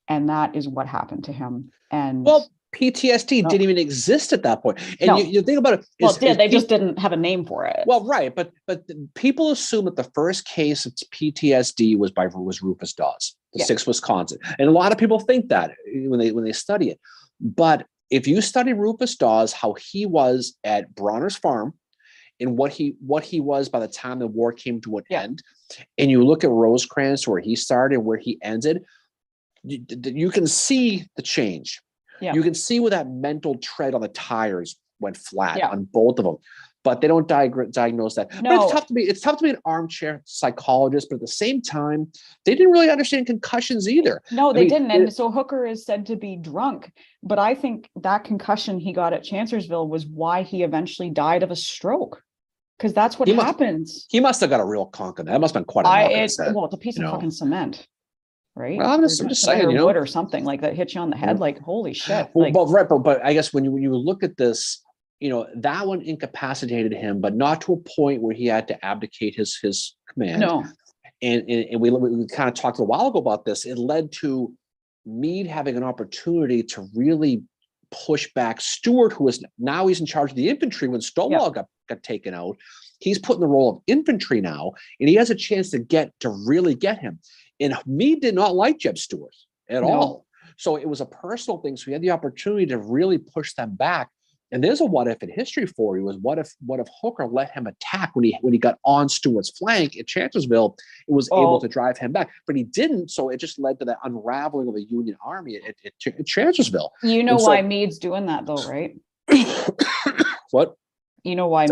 and that is what happened to him. And well, PTSD didn't even exist at that point. And No. you think about it. Well, it did. They just didn't have a name for it. Well, right. But people assume that the first case of PTSD was Rufus Dawes, the 6th Wisconsin. And a lot of people think that when they study it. But if you study Rufus Dawes, how he was at Bronner's Farm, and what he was by the time the war came to an end, and you look at Rosecrans, where he started, where he ended, you can see the change. Yeah. You can see where that mental tread on the tires went flat on both of them, but they don't diagnose that. No. But it's tough to be an armchair psychologist, but at the same time, they didn't really understand concussions either. No, they didn't. And so Hooker is said to be drunk, but I think that concussion he got at Chancellorsville was why he eventually died of a stroke. Because that's what happens. He must have got a real conk on that. That must have been quite a knock. It's a piece of fucking cement. Right. Well, I'm just saying, wood or something like that hits you on the head. Like, holy shit. Well, but I guess when you look at this, that one incapacitated him, but not to a point where he had to abdicate his command. No. And we kind of talked a while ago about this. It led to Meade having an opportunity to really push back Stuart, who is now he's in charge of the infantry when Stonewall got taken out. He's put in the role of infantry now, and he has a chance to really get him. And Meade did not like Jeb Stuart at all. So it was a personal thing. So he had the opportunity to really push them back. And there's a what if in history for you, was what if Hooker let him attack when he got on Stuart's flank at Chancellorsville, it was able to drive him back, but he didn't. So it just led to that unraveling of the Union Army at Chancellorsville. You know why Meade's doing that though, right? What? You know why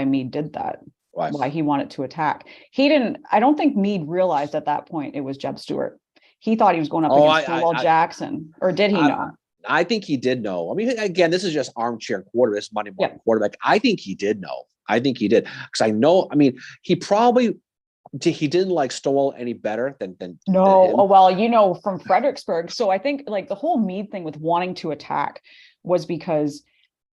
Meade did that. Why he wanted to attack. I don't think Meade realized at that point it was Jeb Stuart. He thought he was going up against Stonewall Jackson, or did he know? I think he did know. I mean, again, this is just armchair quarterback, money quarterback. I think he did know. I think he did. Because I know, I mean, he didn't like Stonewall any better than no. Than him. Oh, well, from Fredericksburg. So I think like the whole Meade thing with wanting to attack was because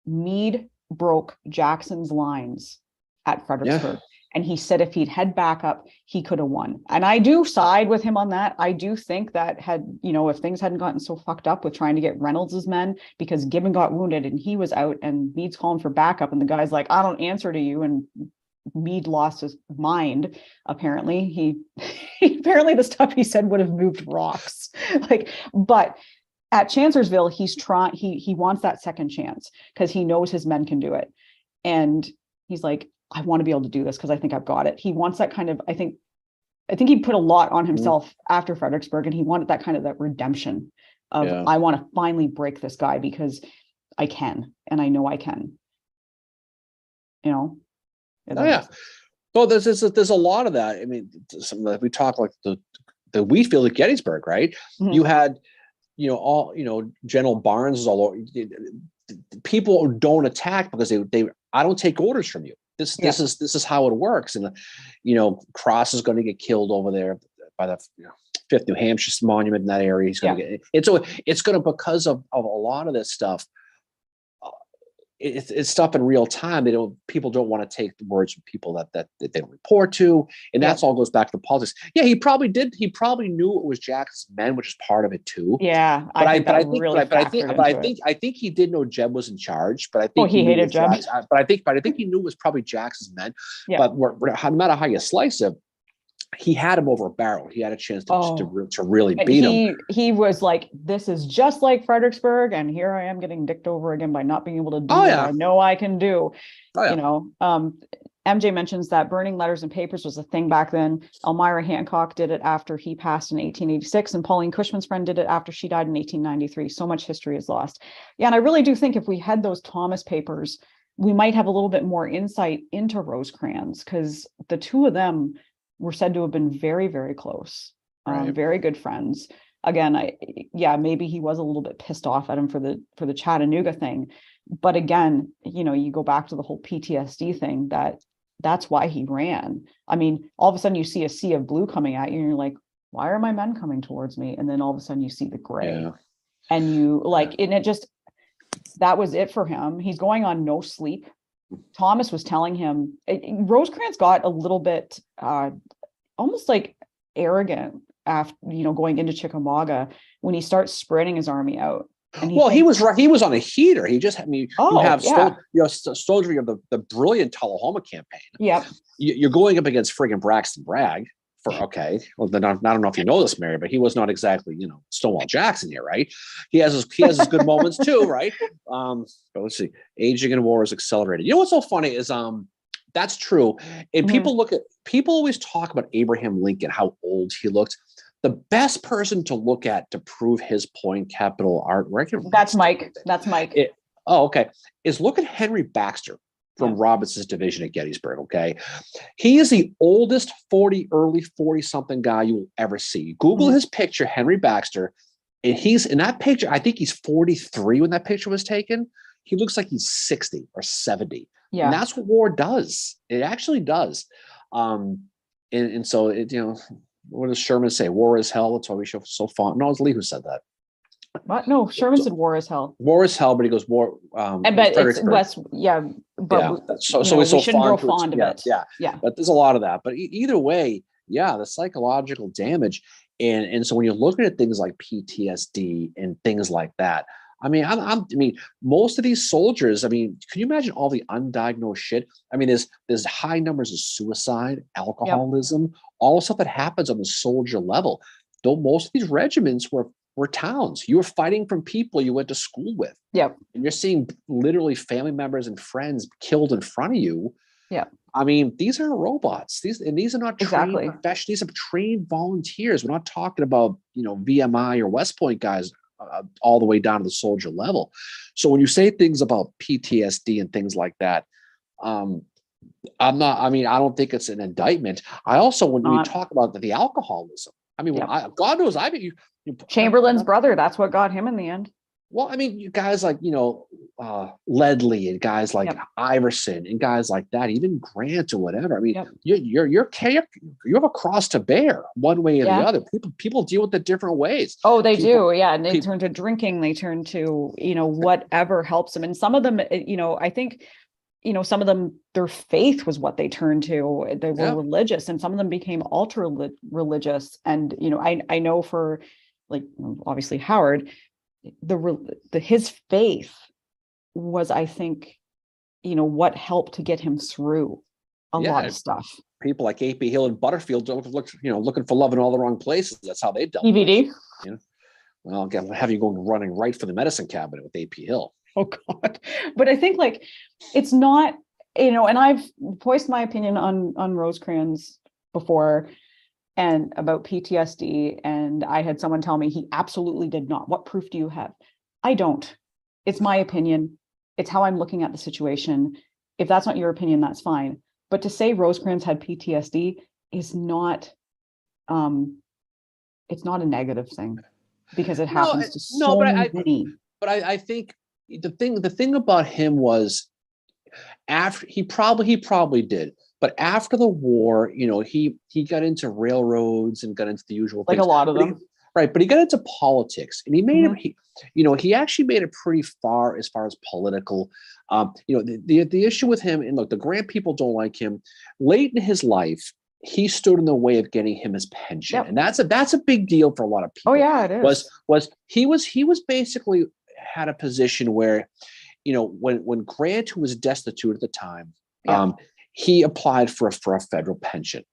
Meade broke Jackson's lines at Fredericksburg. And he said if he'd head back up, he could have won. And I do side with him on that. I do think that if things hadn't gotten so fucked up with trying to get Reynolds's men, because Gibbon got wounded and he was out and Meade's calling for backup. And the guy's like, I don't answer to you. And Meade lost his mind. Apparently apparently the stuff he said would have moved rocks. But at Chancellorsville, he wants that second chance because he knows his men can do it. And he's like, I want to be able to do this because I think I've got it. He wants that kind of, I think he put a lot on himself after Fredericksburg, and he wanted that kind of that redemption of, I want to finally break this guy because I can, and I know I can, Well, there's a lot of that. I mean, we talk like the wheat field at Gettysburg, right? Mm-hmm. You had, General Barnes is all over. People don't attack because I don't take orders from you. This is how it works. And Cross is going to get killed over there by the 5th New Hampshire monument in that area. He's going to get it. So it's going to, because of a lot of this stuff, it's stuff in real time. People don't want to take the words from people that they don't report to, and that's all goes back to politics. Yeah, he probably did. He probably knew it was Jackson's men, which is part of it too. Yeah, I think he did know Jeb was in charge, but I think he hated Jeb. But I think he knew it was probably Jackson's men. Yeah. But no matter how you slice it, he had him over a barrel. He had a chance to really beat him. He was like, this is just like Fredericksburg, and here I am getting dicked over again by not being able to do what I know I can do. MJ mentions that burning letters and papers was a thing back then. Elmira Hancock did it after he passed in 1886, and Pauline Cushman's friend did it after she died in 1893. So much history is lost. Yeah, and I really do think if we had those Thomas papers, we might have a little bit more insight into Rosecrans, because the two of them were said to have been very, very close, very good friends. Again, maybe he was a little bit pissed off at him for the Chattanooga thing, but again, you go back to the whole PTSD thing, that that's why he ran. I mean, all of a sudden you see a sea of blue coming at you and you're like, why are my men coming towards me? And then all of a sudden you see the gray, Yeah. and you like, and it just, that was it for him. He's going on no sleep. Thomas was telling him, Rosecrans got a little bit almost like arrogant after, going into Chickamauga when he starts spreading his army out. And he was right. He was on a heater. He just, I mean, you have soldiery of the brilliant Tullahoma campaign. Yep. You're going up against friggin' Braxton Bragg. Well, then I don't know if you know this, Mary, but he was not exactly, Stonewall Jackson here, right? He has his good moments too, right? But let's see, aging in war is accelerated. You know what's so funny is that's true. And people always talk about Abraham Lincoln, how old he looked. The best person to look at to prove his point, capital art, That's Mike. Okay. Is look at Henry Baxter from Robinson's division at Gettysburg. Okay. He is the oldest early 40 something guy you will ever see. Google his picture, Henry Baxter. And he's in that picture. I think he's 43 when that picture was taken. He looks like he's 60 or 70. Yeah. And that's what war does. It actually does. And so it, what does Sherman say? War is hell. That's why we show so fond. No, it was Lee who said that. What? No, Sherman said war is hell. War is hell, but he goes war. And but it's West, but so we shouldn't grow fond of it. Yeah. But there's a lot of that. But either way, the psychological damage, and so when you're looking at things like PTSD and things like that, I mean, I mean, most of these soldiers. I mean, can you imagine all the undiagnosed shit? I mean, there's high numbers of suicide, alcoholism, all the stuff that happens on the soldier level. Though most of these regiments were towns. You were fighting from people you went to school with. Yep. And you're seeing literally family members and friends killed in front of you. Yeah. I mean, these are robots. These are not trained professionals. These are trained volunteers. We're not talking about, VMI or West Point guys all the way down to the soldier level. So when you say things about PTSD and things like that, I don't think it's an indictment. I also, when we talk about the alcoholism, I mean, God knows, Chamberlain's brother, that's what got him in the end. Well, I mean, you guys like, Ledley and guys like Iverson and guys like that, even Grant or whatever. I mean, you have a cross to bear one way or the other. People deal with it different ways. Oh, they do. Yeah. And they turn to drinking, they turn to, whatever helps them. And some of them, I think, some of them, their faith was what they turned to. They were religious, and some of them became ultra religious. And, I know for like, obviously Howard, his faith was, I think, what helped to get him through a lot of stuff. People like AP Hill and Butterfield looking for love in all the wrong places. That's how they dealt DVD. with it. Well, again, have you going running right for the medicine cabinet with AP Hill? Oh God. But I think like, it's not, and I've voiced my opinion on Rosecrans before and about PTSD. And I had someone tell me he absolutely did not. What proof do you have? I don't. It's my opinion. It's how I'm looking at the situation. If that's not your opinion, that's fine. But to say Rosecrans had PTSD is not, it's not a negative thing, because it happens to so many. But I think the thing about him was, after he probably did, but after the war, he got into railroads and got into the usual like things. A lot of them, right? But he got into politics, and he made he actually made it pretty far as political. The issue with him, and look, the Grant people don't like him. Late in his life, he stood in the way of getting him his pension, and that's a big deal for a lot of people. Oh yeah, it is. He was basically had a position where, when Grant, who was destitute at the time, he applied for a federal pension,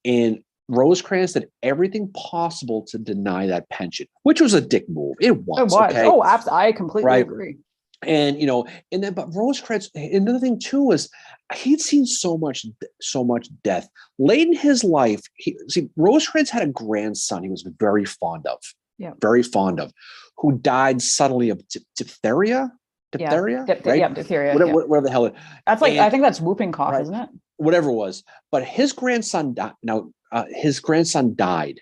and Rosecrans did everything possible to deny that pension, which was a dick move. It was. Okay? Oh, absolutely. I completely agree. And but Rosecrans, another thing too was he'd seen so much death late in his life. Rosecrans had a grandson he was very fond of, who died suddenly of diphtheria. Diphtheria, right? Diphtheria. Whatever the hell. That's like, I think that's whooping cough, isn't it? Whatever it was. But his grandson died. His grandson died,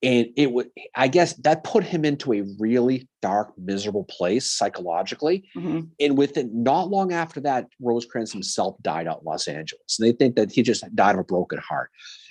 And it would, I guess that put him into a really dark, miserable place psychologically. Mhm. And within not long after that, Rosecrans himself died out in Los Angeles. And they think that he just died of a broken heart.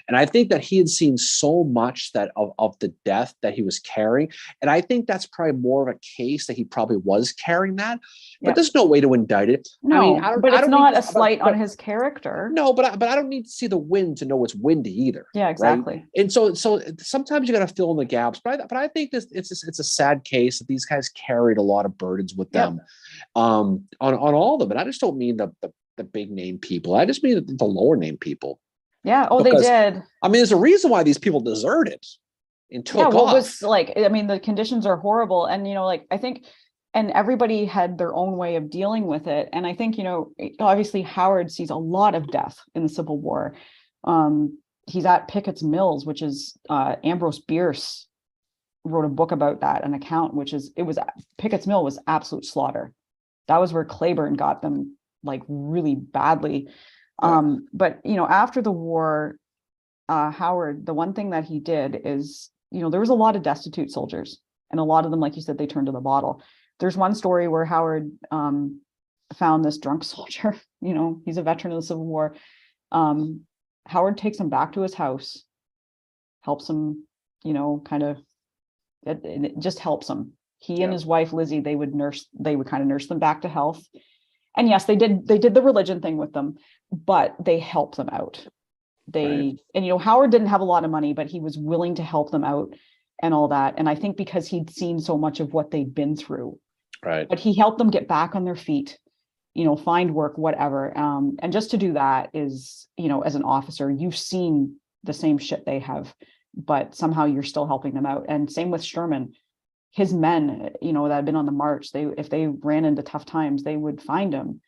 And I think that he had seen so much that of the death that he was carrying. And I think that's probably more of a case that he probably was carrying that, but Yep. there's no way to indict it. No, I mean, but I it's don't not need a to- slight but- on his character. No, but I don't need to see the wind to know it's windy either. Yeah, Right? exactly. And so sometimes you got to fill in the gaps. But I think it's a sad case that these guys carried a lot of burdens with Yep. them, on all of them. And I just don't mean the big name people. I just mean the lower name people. Yeah. Oh, Because- they did. I mean, there's a reason why these people deserted and took Yeah. What off. was like, I mean, the conditions are horrible. And, like, I think, and everybody had their own way of dealing with it. And I think, obviously Howard sees a lot of death in the Civil War. He's at Pickett's Mills, which is Ambrose Bierce wrote a book about that, an account, Pickett's Mill was absolute slaughter. That was where Claiborne got them like really badly. Yeah. But after the war, Howard, the one thing that he did is, there was a lot of destitute soldiers, and a lot of them, like you said, they turned to the bottle. There's one story where Howard found this drunk soldier. He's a veteran of the Civil War. Howard takes him back to his house, helps him, it just helps him. He and his wife Lizzie, they would kind of nurse them back to health. And yes, they did the religion thing with them, but they helped them out. And Howard didn't have a lot of money, but he was willing to help them out and all that. And I think because he'd seen so much of what they'd been through, Right. but he helped them get back on their feet, find work, whatever. And just to do that is, as an officer, you've seen the same shit they have, but somehow you're still helping them out. And same with Sherman. His men, that had been on the march, if they ran into tough times, they would find him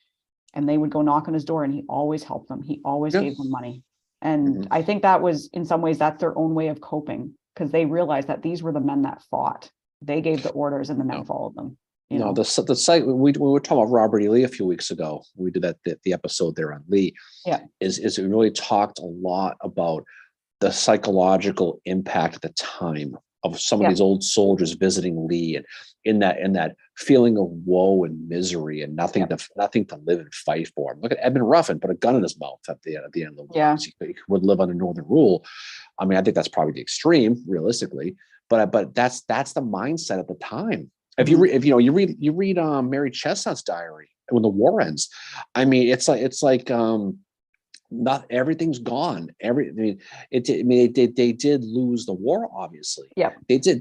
and they would go knock on his door, and he always helped them. He always gave them money. And I think that was, in some ways, that's their own way of coping, because they realized that these were the men that fought. They gave the orders and the men followed them. The site we were talking about Robert E. Lee a few weeks ago. We did the episode there on Lee. Yeah. Is it really talked a lot about the psychological impact at the time of some of these old soldiers visiting Lee, and in that feeling of woe and misery and nothing to live and fight for. Look at Edmund Ruffin, put a gun in his mouth at the end of the war. Yeah. He would live under Northern rule. I mean, I think that's probably the extreme, realistically, but that's the mindset at the time. If you read Mary Chestnut's diary when the war ends, I mean, it's like not everything's gone. They did lose the war, obviously. Yeah, they did,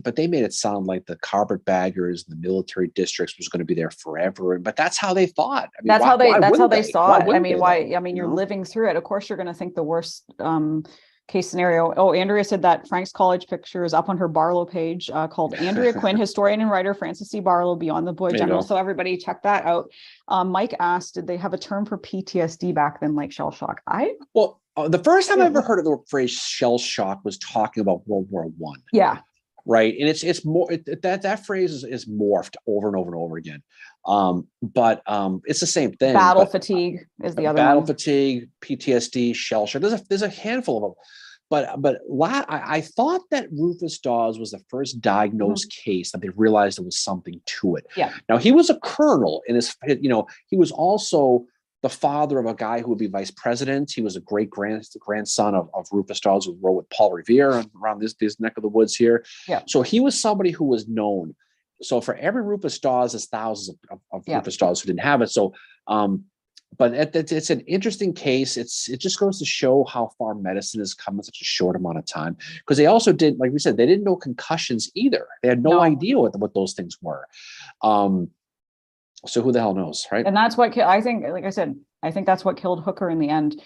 but they made it sound like the carpetbaggers and the military districts was going to be there forever. But that's how they thought. I mean, that's how they saw it. I mean, why? I mean, you're know? living through it. Of course, you're going to think the worst case scenario. Oh, Andrea said that Frank's college picture is up on her Barlow page, called Andrea Quinn, historian and writer Francis C. Barlow, Beyond the Boy General. So everybody check that out. Mike asked, did they have a term for PTSD back then, like shell shock? The first time I ever heard of the phrase shell shock was talking about World War I. Yeah. Right. And it's more that phrase is morphed over and over and over again. But it's the same thing. Battle fatigue is the other battle one. Fatigue, PTSD, shell shock. There's a handful of them. But I thought that Rufus Dawes was the first diagnosed case that they realized there was something to it. Yeah. Now he was a colonel in his, he was also the father of a guy who would be vice president. He was a great grandson of Rufus Dawes, who rode with Paul Revere around this neck of the woods here. Yeah. So he was somebody who was known. So for every Rufus Dawes, there's thousands of Rufus Dawes who didn't have it. So, but it's an interesting case. It just goes to show how far medicine has come in such a short amount of time. Because they also did, like we said, they didn't know concussions either. They had no idea what those things were. So who the hell knows, right? And that's what I think. Like I said, I think that's what killed Hooker in the end.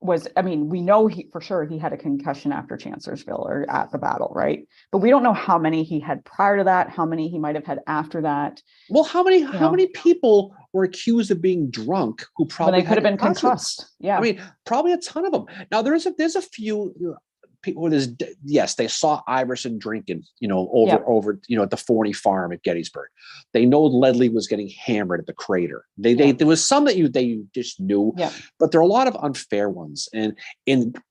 We know for sure he had a concussion after Chancellorsville or at the battle, right? But we don't know how many he had prior to that, how many he might have had after that. Well, how many people were accused of being drunk who probably could have been concussed? Yeah, I mean, probably a ton of them. Now there's a few people. They saw Iverson drinking, over at the Forney farm at Gettysburg. They know Ledley was getting hammered at the Crater. There was some that you just knew, but there are a lot of unfair ones, and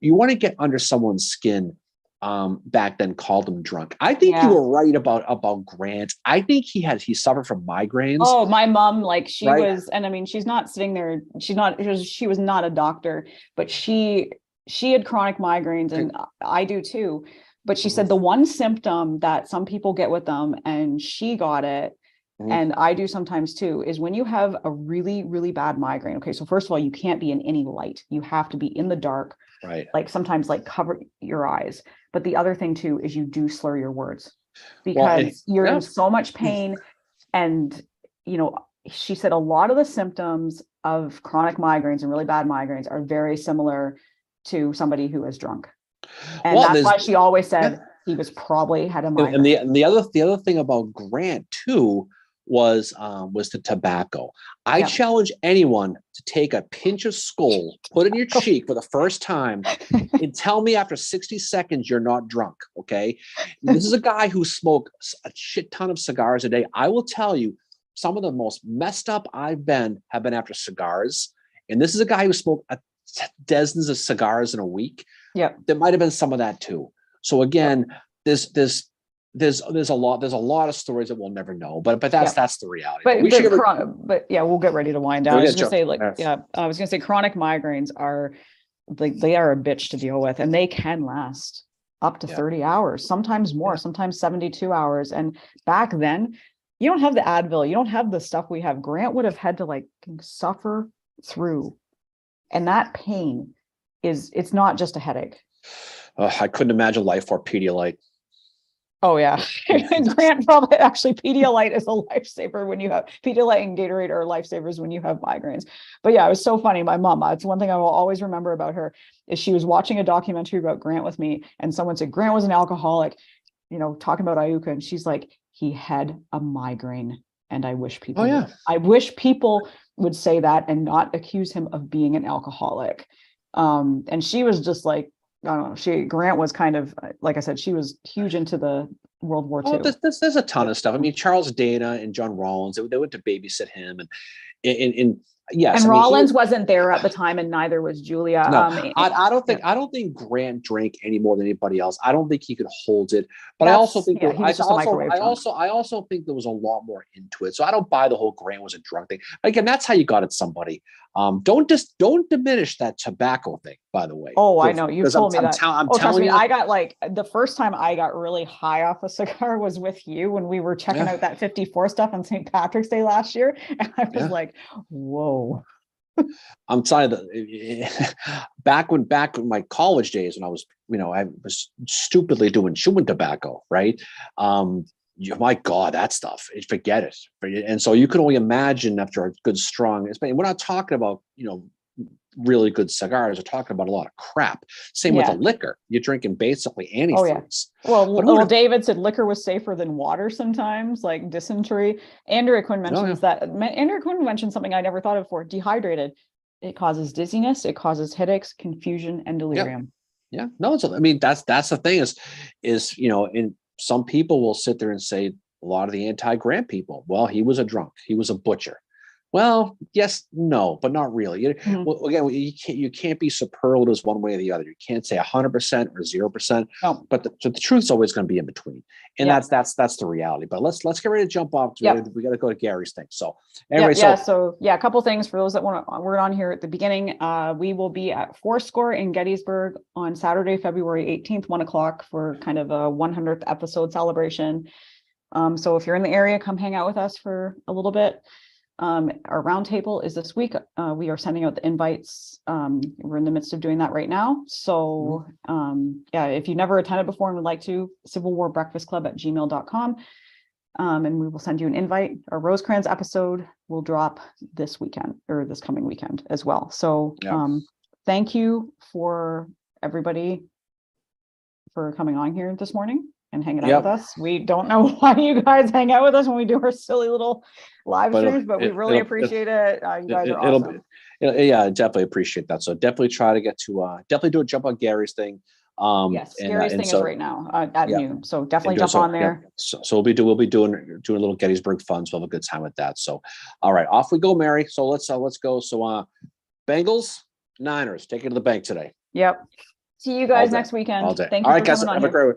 you want to get under someone's skin back then called him drunk. I think you were right about Grant. I think he suffered from migraines. Oh, my mom, like she Right? was, and I mean, she's not sitting there. She was not a doctor, but she had chronic migraines, and I do too. But she said the one symptom that some people get with them, and she got it, and I do sometimes too, is when you have a really, really bad migraine. Okay, so first of all, you can't be in any light. You have to be in the dark. Right. Like sometimes like cover your eyes. But the other thing too is you do slur your words because you're in so much pain. And, you know, she said a lot of the symptoms of chronic migraines and really bad migraines are very similar to somebody who is drunk. And that's why she always said he was probably had a migraine. And the other thing about Grant too was the tobacco. I challenge anyone to take a pinch of Skoal, put it in your cheek for the first time, and tell me after 60 seconds you're not drunk. Okay, this is a guy who smoked a shit ton of cigars a day. I will tell you, some of the most messed up have been after cigars, and this is a guy who smoked dozens of cigars in a week. Yeah, there might have been some of that too. So again, there's a lot of stories that we'll never know, but that's the reality. But yeah, we'll get ready to wind down. I was gonna say chronic migraines are like, they are a bitch to deal with, and they can last up to 30 hours, sometimes more, sometimes 72 hours. And back then, you don't have the Advil, you don't have the stuff we have. Grant would have had to like suffer through, and that pain it's not just a headache. I couldn't imagine life for Pedialyte. Oh yeah. Grant probably actually Pedialyte is a lifesaver when you have Pedialyte and Gatorade are lifesavers when you have migraines. But yeah, it was so funny. My mom, it's one thing I will always remember about her is she was watching a documentary about Grant with me, and someone said Grant was an alcoholic, you know, talking about Iuka, and she's like, he had a migraine. And I wish people I wish people would say that and not accuse him of being an alcoholic. And she was just like, I don't know. Grant was kind of, like I said, she was huge into the World War II. There's a ton of stuff. I mean, Charles Dana and John Rollins, they went to babysit him, and yes, and Rollins wasn't there at the time, and neither was Julia. No, I don't think Grant drank any more than anybody else. I don't think he could hold it. But I also think I also think there was a lot more into it. So I don't buy the whole Grant was a drunk thing. Again, that's how you got at somebody. Don't diminish that tobacco thing, by the way. Oh, I know. You told me that. I'm telling you, I got like the first time I got really high off a cigar was with you when we were checking out that 54 stuff on St. Patrick's Day last year. And I was like, whoa. I'm telling you, back in my college days when I was stupidly doing chewing tobacco, right? My God, that stuff, forget it. And so you can only imagine after a good, strong, we're not talking about, really good cigars. We're talking about a lot of crap. Same with the liquor. You're drinking basically antifreeze. Well, David said liquor was safer than water sometimes, like dysentery. Andrea Quinn mentions that. Andrea Quinn mentioned something I never thought of before. Dehydrated. It causes dizziness. It causes headaches, confusion, and delirium. Yeah. No, that's the thing is, and some people will sit there and say, a lot of the anti-Grant people, well, he was a drunk. He was a butcher. Well, yes, no, but not really. Well, again, you can't be superlatives one way or the other. You can't say 100% or 0%. No. But the truth is always going to be in between, and that's the reality. But let's get ready to jump off. We got to go to Gary's thing. So anyway, a couple things for those that we're on here at the beginning. We will be at Fourscore in Gettysburg on Saturday, February 18th, 1:00 for kind of a 100th episode celebration. So if you're in the area, come hang out with us for a little bit. Our roundtable is this week. We are sending out the invites. We're in the midst of doing that right now. So if you've never attended before and would like to, civilwarbreakfastclub@gmail.com. And we will send you an invite. Our Rosecrans episode will drop this weekend or this coming weekend as well. So thank you for everybody for coming on here this morning and hanging out with us. We don't know why you guys hang out with us when we do our silly little live streams, but we really appreciate it. You guys are awesome. Definitely appreciate that. So definitely try to get to definitely do a jump on Gary's thing. Yes, Gary's thing is right now at noon. So definitely jump on there. So we'll be doing a little Gettysburg fun. So we'll have a good time with that. So all right, off we go, Mary. So let's go. So Bengals, Niners, take it to the bank today. Yep. See you guys day. next weekend. All day. Thank All you right, for guys. coming on Have a here. great.